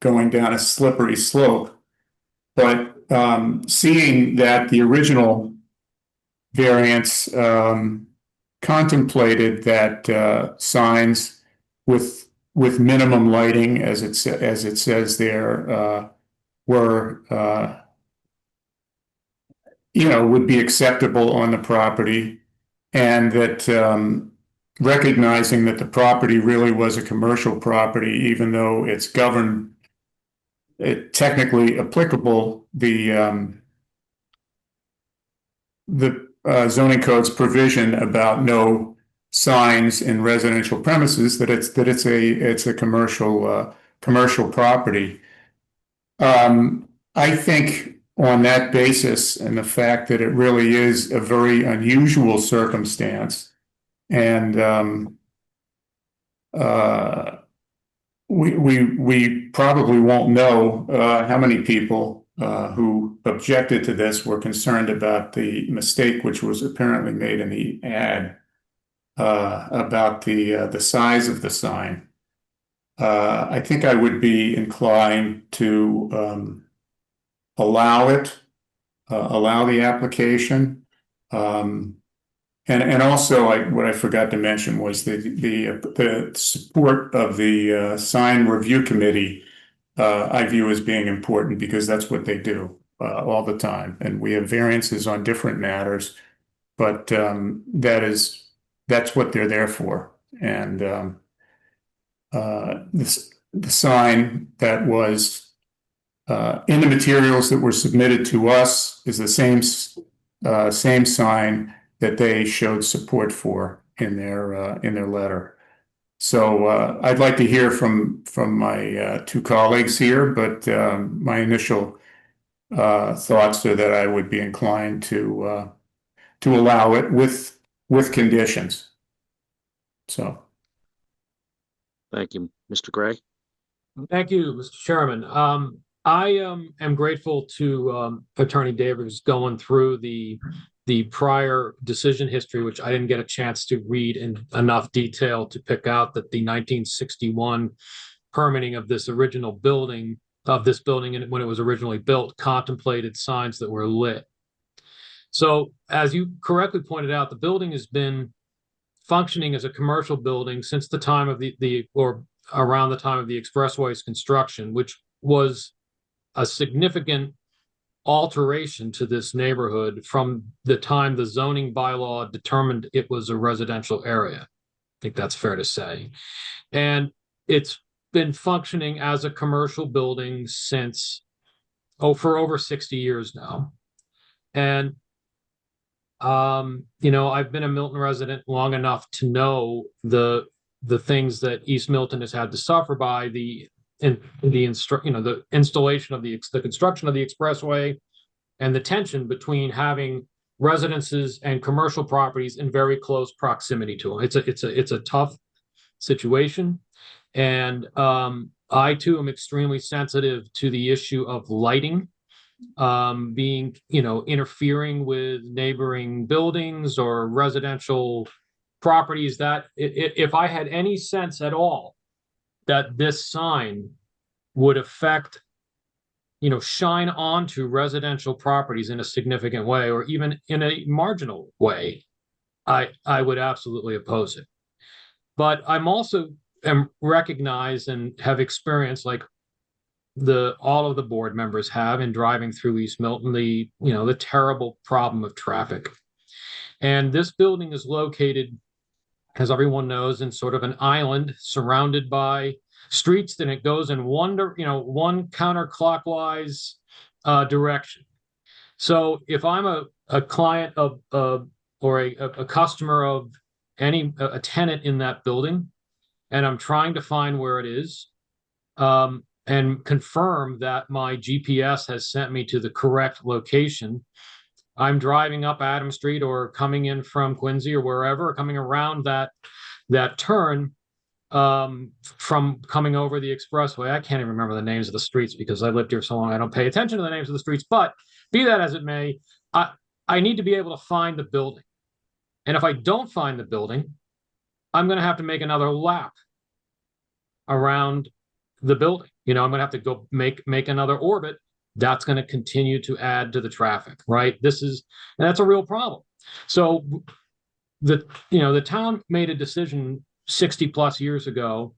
going down a slippery slope. But seeing that the original variance contemplated that signs with minimum lighting, as it says there, were would be acceptable on the property, and that recognizing that the property really was a commercial property, even though it's governed, technically applicable, the zoning code's provision about no signs in residential premises, that it's a commercial property. I think on that basis, and the fact that it really is a very unusual circumstance, and we probably won't know how many people who objected to this were concerned about the mistake which was apparently made in the ad about the size of the sign. I think I would be inclined to allow the application. And also, what I forgot to mention was the support of the sign review committee. I view as being important, because that's what they do all the time, and we have variances on different matters, but that's what they're there for. And the sign that was in the materials that were submitted to us is the same sign that they showed support for in their letter. So I'd like to hear from my two colleagues here, but my initial thoughts are that I would be inclined to allow it with conditions. So.
Thank you, Mr. Gray.
Thank you, Mr. Chairman. I am grateful to Attorney Davis going through the prior decision history, which I didn't get a chance to read in enough detail to pick out that the 1961 permitting of this building, and when it was originally built, contemplated signs that were lit. So, as you correctly pointed out, the building has been functioning as a commercial building since the time of or around the time of the expressway's construction, which was a significant alteration to this neighborhood from the time the zoning bylaw determined it was a residential area. I think that's fair to say. And it's been functioning as a commercial building for over 60 years now. And I've been a Milton resident long enough to know the things that East Milton has had to suffer by the installation of the construction of the expressway, and the tension between having residences and commercial properties in very close proximity to them. It's a tough situation, and I too am extremely sensitive to the issue of lighting being interfering with neighboring buildings or residential properties. That if I had any sense at all that this sign would affect, shine onto residential properties in a significant way, or even in a marginal way, I would absolutely oppose it. But I'm also recognize and have experienced, like all of the board members have, in driving through East Milton, the terrible problem of traffic. And this building is located, as everyone knows, in sort of an island surrounded by streets, and it goes in one counterclockwise direction. So if I'm a client of or a customer of a tenant in that building, and I'm trying to find where it is, and confirm that my GPS has sent me to the correct location, I'm driving up Adam Street or coming in from Quincy or wherever, coming around that turn, from coming over the expressway. I can't even remember the names of the streets because I lived here so long. I don't pay attention to the names of the streets, but be that as it may, I need to be able to find the building. And if I don't find the building, I'm going to have to make another lap around the building. I'm going to have to go make another orbit that's going to continue to add to the traffic, right? And that's a real problem. So the town made a decision 60 plus years ago,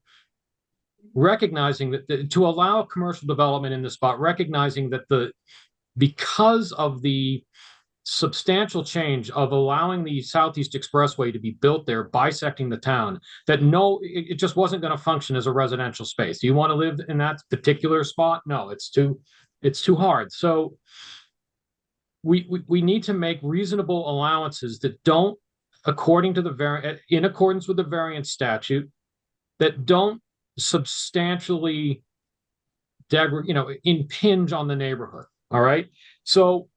recognizing that to allow commercial development in the spot, recognizing that because of the substantial change of allowing the Southeast Expressway to be built there, bisecting the town, that it just wasn't going to function as a residential space. Do you want to live in that particular spot? No, it's too hard. So we need to make reasonable allowances that don't, in accordance with the variance statute, that don't substantially impinge on the neighborhood. All right. So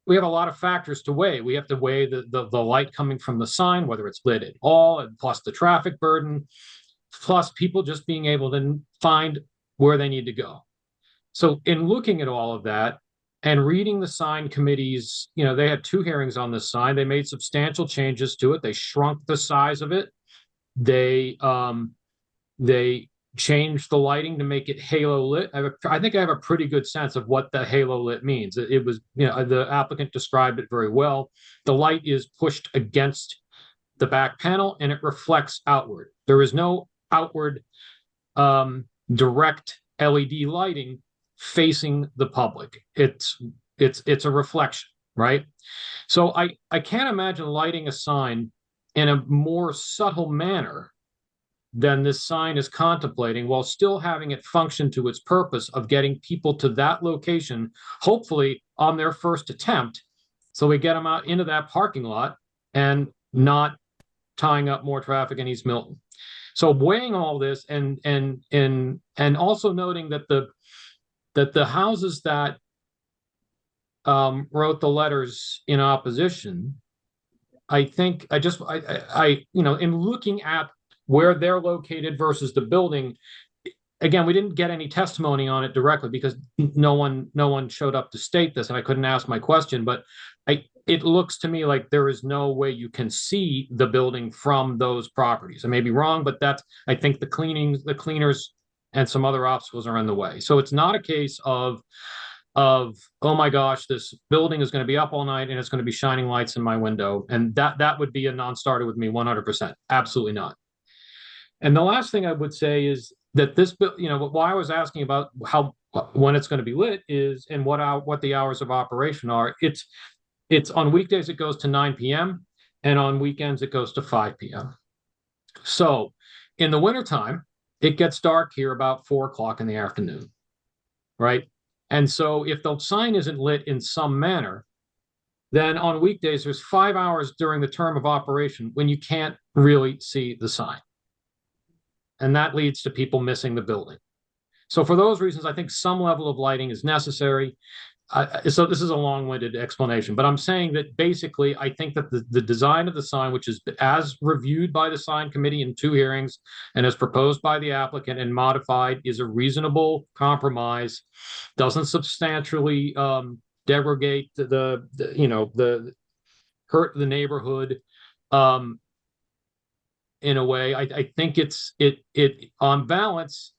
we have a lot of factors to weigh. We have to weigh the light coming from the sign, whether it's lit at all, and plus the traffic burden, plus people just being able to find where they need to go. So in looking at all of that and reading the sign committees, they had 2 hearings on this sign. They made substantial changes to it. They shrunk the size of it. They changed the lighting to make it halo lit. I think I have a pretty good sense of what the halo lit means. It was, the applicant described it very well. The light is pushed against the back panel and it reflects outward. There is no outward direct LED lighting facing the public. It's a reflection, right? So I can't imagine lighting a sign in a more subtle manner than this sign is contemplating, while still having it function to its purpose of getting people to that location, hopefully on their first attempt. So we get them out into that parking lot and not tying up more traffic in East Milton. So weighing all this and also noting that the houses that wrote the letters in opposition, I think in looking at where they're located versus the building, again, we didn't get any testimony on it directly because no one showed up to state this, and I couldn't ask my question. But it looks to me like there is no way you can see the building from those properties. I may be wrong, but I think the cleaners, and some other obstacles are in the way. So it's not a case of oh my gosh, this building is going to be up all night and it's going to be shining lights in my window, and that would be a non-starter with me 100%. Absolutely not. And the last thing I would say is that why I was asking about when it's going to be lit is, and what the hours of operation are. It's on weekdays it goes to 9 p.m. and on weekends it goes to 5 p.m. So in the wintertime, it gets dark here about 4 o'clock in the afternoon, right? And so if the sign isn't lit in some manner, then on weekdays there's 5 hours during the term of operation when you can't really see the sign. And that leads to people missing the building. So for those reasons, I think some level of lighting is necessary. So this is a long-winded explanation, but I'm saying that basically, I think that the design of the sign, which is as reviewed by the sign committee in 2 hearings and as proposed by the applicant and modified, is a reasonable compromise, doesn't substantially degrade hurt the neighborhood. In a way, I think it on balance,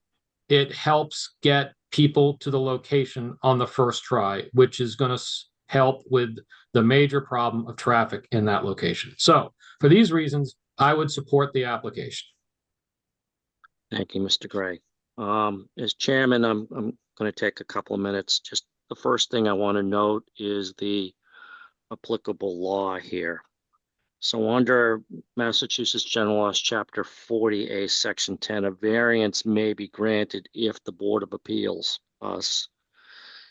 it helps get people to the location on the first try, which is going to help with the major problem of traffic in that location. So for these reasons, I would support the application.
Thank you, Mr. Gray. As chairman, I'm going to take a couple of minutes. Just the first thing I want to note is the applicable law here. So under Massachusetts General Laws, Chapter 40A, Section 10, a variance may be granted if the Board of Appeals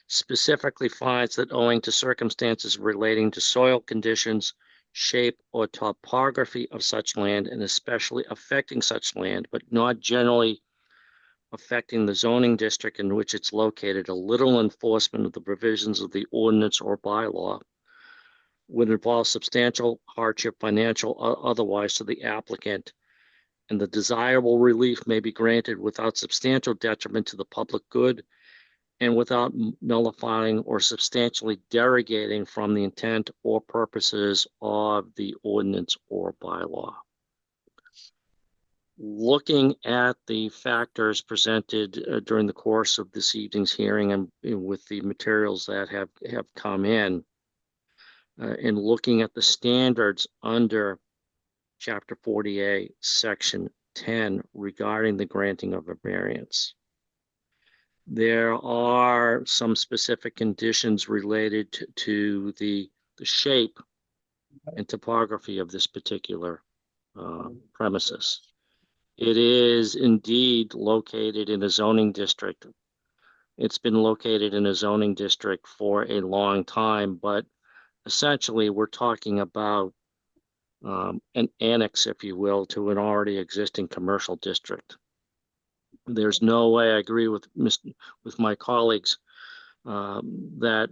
specifically finds that owing to circumstances relating to soil conditions, shape, or topography of such land, and especially affecting such land, but not generally affecting the zoning district in which it's located, a little enforcement of the provisions of the ordinance or bylaw would involve substantial hardship, financial or otherwise, to the applicant, and the desirable relief may be granted without substantial detriment to the public good and without nullifying or substantially derogating from the intent or purposes of the ordinance or bylaw. looking at the factors presented during the course of this evening's hearing and with the materials that have come in, and looking at the standards under Chapter 48, Section 10 regarding the granting of a variance. There are some specific conditions related to the shape and topography of this particular premises. It is indeed located in a zoning district. It's been located in a zoning district for a long time, but essentially we're talking about an annex, if you will, to an already existing commercial district. There's no way, I agree with my colleagues, that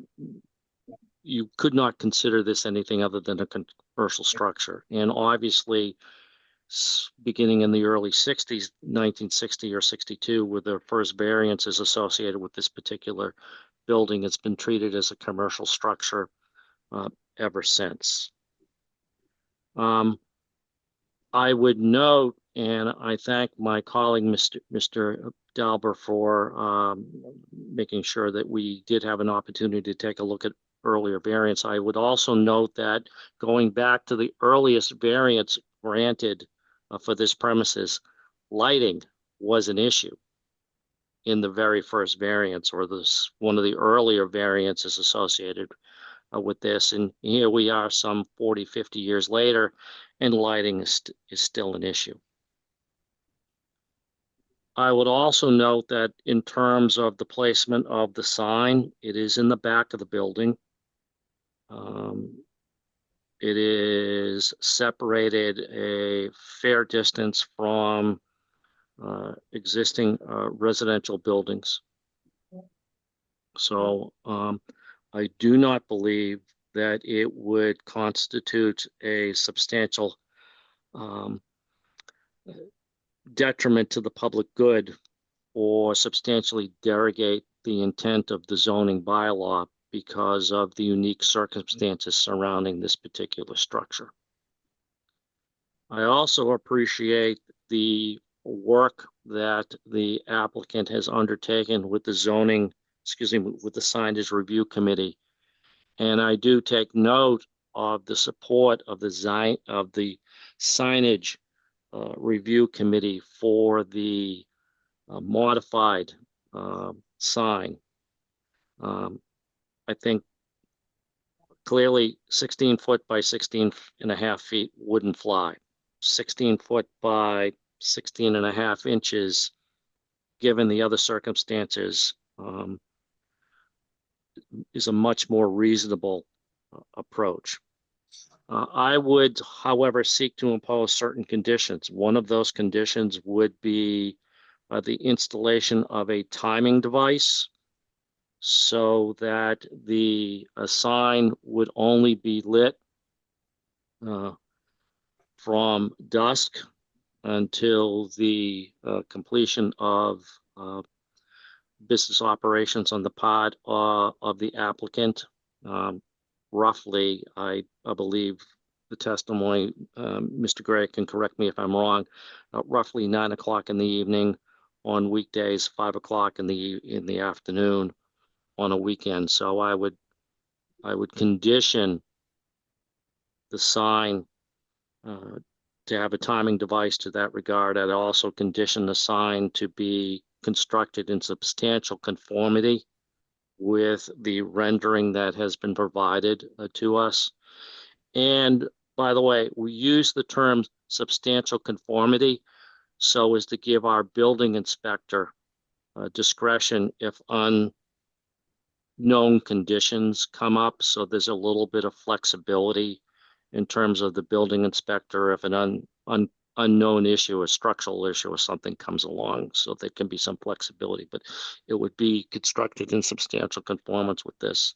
you could not consider this anything other than a commercial structure. And obviously, beginning in the early 60s, 1960 or 62, were the first variances associated with this particular building. It's been treated as a commercial structure ever since. I would note, and I thank my colleague, Mr. Dalber, for making sure that we did have an opportunity to take a look at earlier variants. I would also note that going back to the earliest variance granted for this premises, lighting was an issue in the very first variance, or one of the earlier variances associated with this. And here we are some 40, 50 years later, and lighting is still an issue. I would also note that in terms of the placement of the sign, it is in the back of the building. It is separated a fair distance from existing residential buildings. So I do not believe that it would constitute a substantial detriment to the public good or substantially derogate the intent of the zoning bylaw because of the unique circumstances surrounding this particular structure. I also appreciate the work that the applicant has undertaken with the with the signage review committee. And I do take note of the support of the signage review committee for the modified sign. I think clearly 16 foot by 16 and a half feet wouldn't fly. 16 foot by 16 and a half inches, given the other circumstances, is a much more reasonable approach. I would, however, seek to impose certain conditions. One of those conditions would be the installation of a timing device so that the sign would only be lit from dusk until the completion of business operations on the part of the applicant. Roughly, I believe the testimony, Mr. Gray can correct me if I'm wrong, roughly 9 o'clock in the evening on weekdays, 5 o'clock in the afternoon on a weekend. So I would condition the sign to have a timing device to that regard. I'd also condition the sign to be constructed in substantial conformity with the rendering that has been provided to us. And by the way, we use the term substantial conformity so as to give our building inspector discretion if unknown conditions come up. So there's a little bit of flexibility in terms of the building inspector if an unknown issue, a structural issue or something comes along, so there can be some flexibility, but it would be constructed in substantial conformance with this.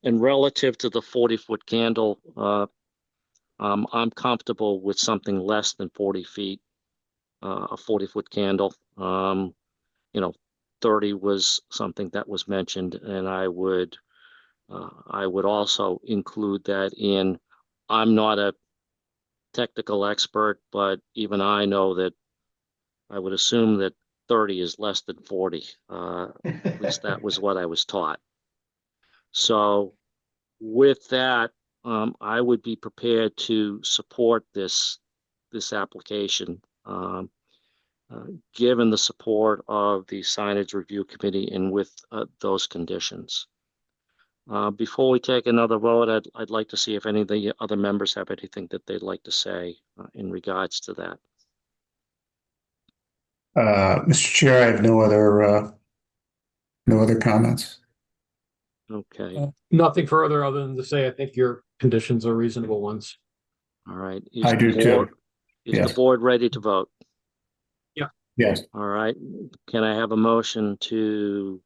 And relative to the 40-foot candle, I'm comfortable with something less than 40 feet, a 40-foot candle. 30 was something that was mentioned, and I would also include that in. I'm not a technical expert, but even I know that I would assume that 30 is less than 40. At least that was what I was taught. So with that, I would be prepared to support this application, given the support of the signage review committee and with those conditions. Before we take another vote, I'd like to see if any of the other members have anything that they'd like to say in regards to that.
Mr. Chair, I have no other comments.
Okay,
Nothing further other than to say, I think your conditions are reasonable ones.
all right.
I do too.
Is
Yes.
the board ready to vote?
Yes,
All right. Can I have a motion to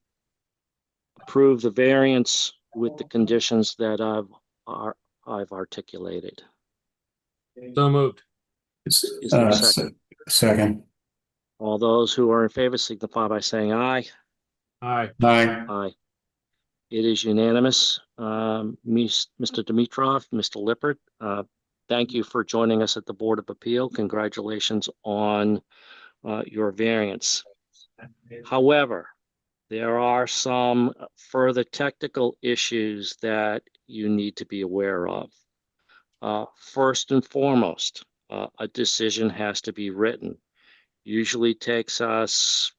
approve the variance with the conditions that I've articulated?
So moved.
Is there a second?
Second.
All those who are in favor signify by saying aye.
Aye.
Aye.
Aye. It is unanimous. Mr. Dimitrov, Mr. Lippert, thank you for joining us at the Board of Appeal. Congratulations on your variance. However, there are some further technical issues that you need to be aware of. First and foremost, a decision has to be written. Usually takes us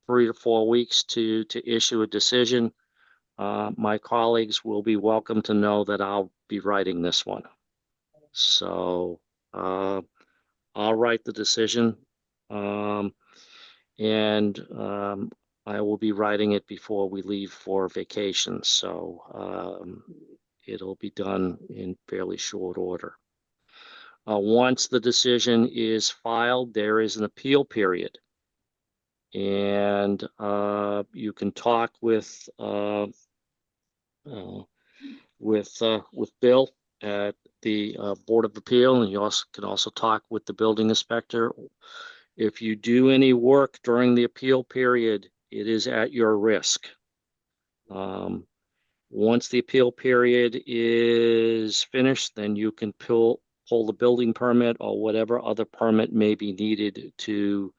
3 to 4 weeks to issue a decision. My colleagues will be welcome to know that I'll be writing this one. So I'll write the decision, and I will be writing it before we leave for vacation. So it'll be done in fairly short order. Once the decision is filed, there is an appeal period. And you can talk with Bill at the Board of Appeal, and you also can talk with the building inspector. If you do any work during the appeal period, it is at your risk. Once the appeal period is finished, then you can pull the building permit or whatever other permit may be needed to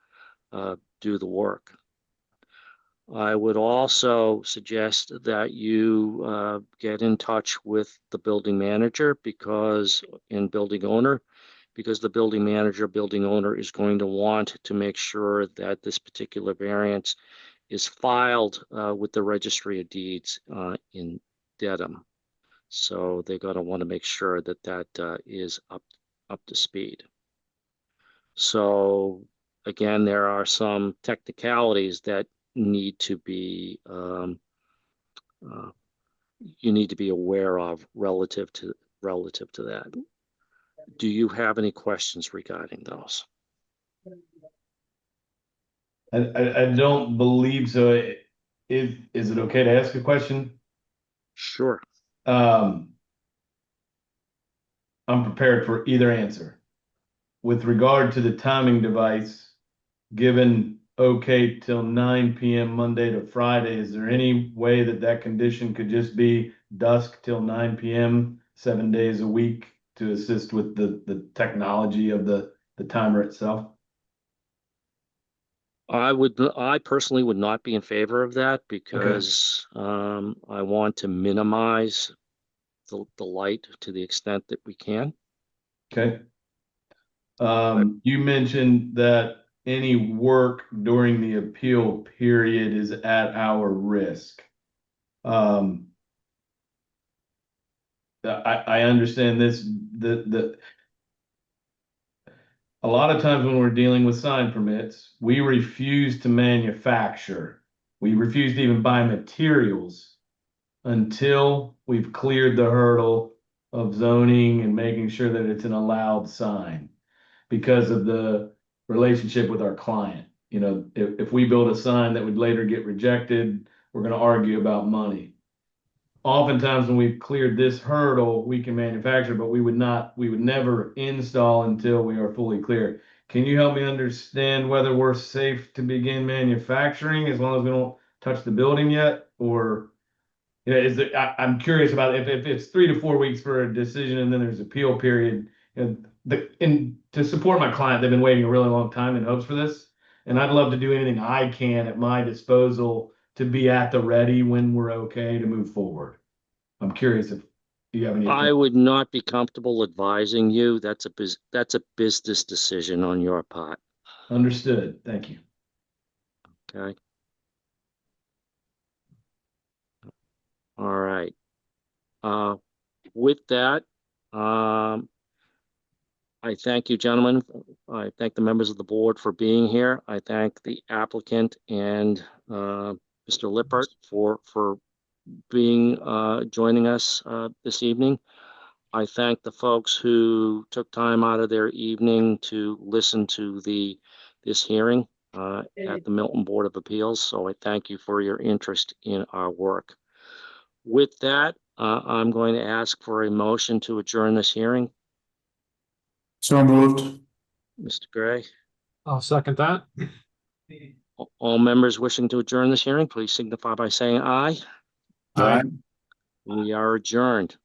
do the work. I would also suggest that you get in touch with the building manager because the building manager, building owner is going to want to make sure that this particular variance is filed with the Registry of Deeds in Dedham. So they're going to want to make sure that that is up to speed. So again, there are some technicalities that need to be you need to be aware of relative to that. Do you have any questions regarding those?
I don't believe so. Is it okay to ask a question?
Sure.
I'm prepared for either answer. With regard to the timing device, given okay till 9 p.m. Monday to Friday, is there any way that condition could just be dusk till 9 p.m. 7 days a week to assist with the technology of the timer itself?
I personally would not be in favor of that because I want to minimize the light to the extent that we can.
Okay. You mentioned that any work during the appeal period is at our risk. I understand this, a lot of times when we're dealing with sign permits, we refuse to manufacture. We refuse to even buy materials until we've cleared the hurdle of zoning and making sure that it's an allowed sign because of the relationship with our client. You know, if we build a sign that would later get rejected, we're going to argue about money. Oftentimes when we've cleared this hurdle, we can manufacture, but we would never install until we are fully clear. Can you help me understand whether we're safe to begin manufacturing as long as we don't touch the building yet? Or, you know, I'm curious about if it's 3 to 4 weeks for a decision and then there's appeal period, And to support my client, they've been waiting a really long time in hopes for this. And I'd love to do anything I can at my disposal to be at the ready when we're okay to move forward. I'm curious if you have any.
I would not be comfortable advising you. That's a business decision on your part.
Understood. Thank you.
Okay. All right. With that, I thank you, gentlemen. I thank the members of the board for being here. I thank the applicant and Mr. Lippert for being joining us this evening. I thank the folks who took time out of their evening to listen to this hearing at the Milton Board of Appeals. So I thank you for your interest in our work. With that, I'm going to ask for a motion to adjourn this hearing.
So moved.
Mr. Gray,
I'll second that.
all members wishing to adjourn this hearing, please signify by saying aye.
Aye.
We are adjourned.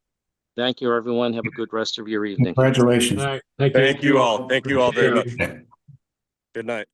Thank you, everyone. Have a good rest of your evening.
Congratulations.
All right, thank you.
Thank you all. Thank you all very much.
Yeah.
Good night.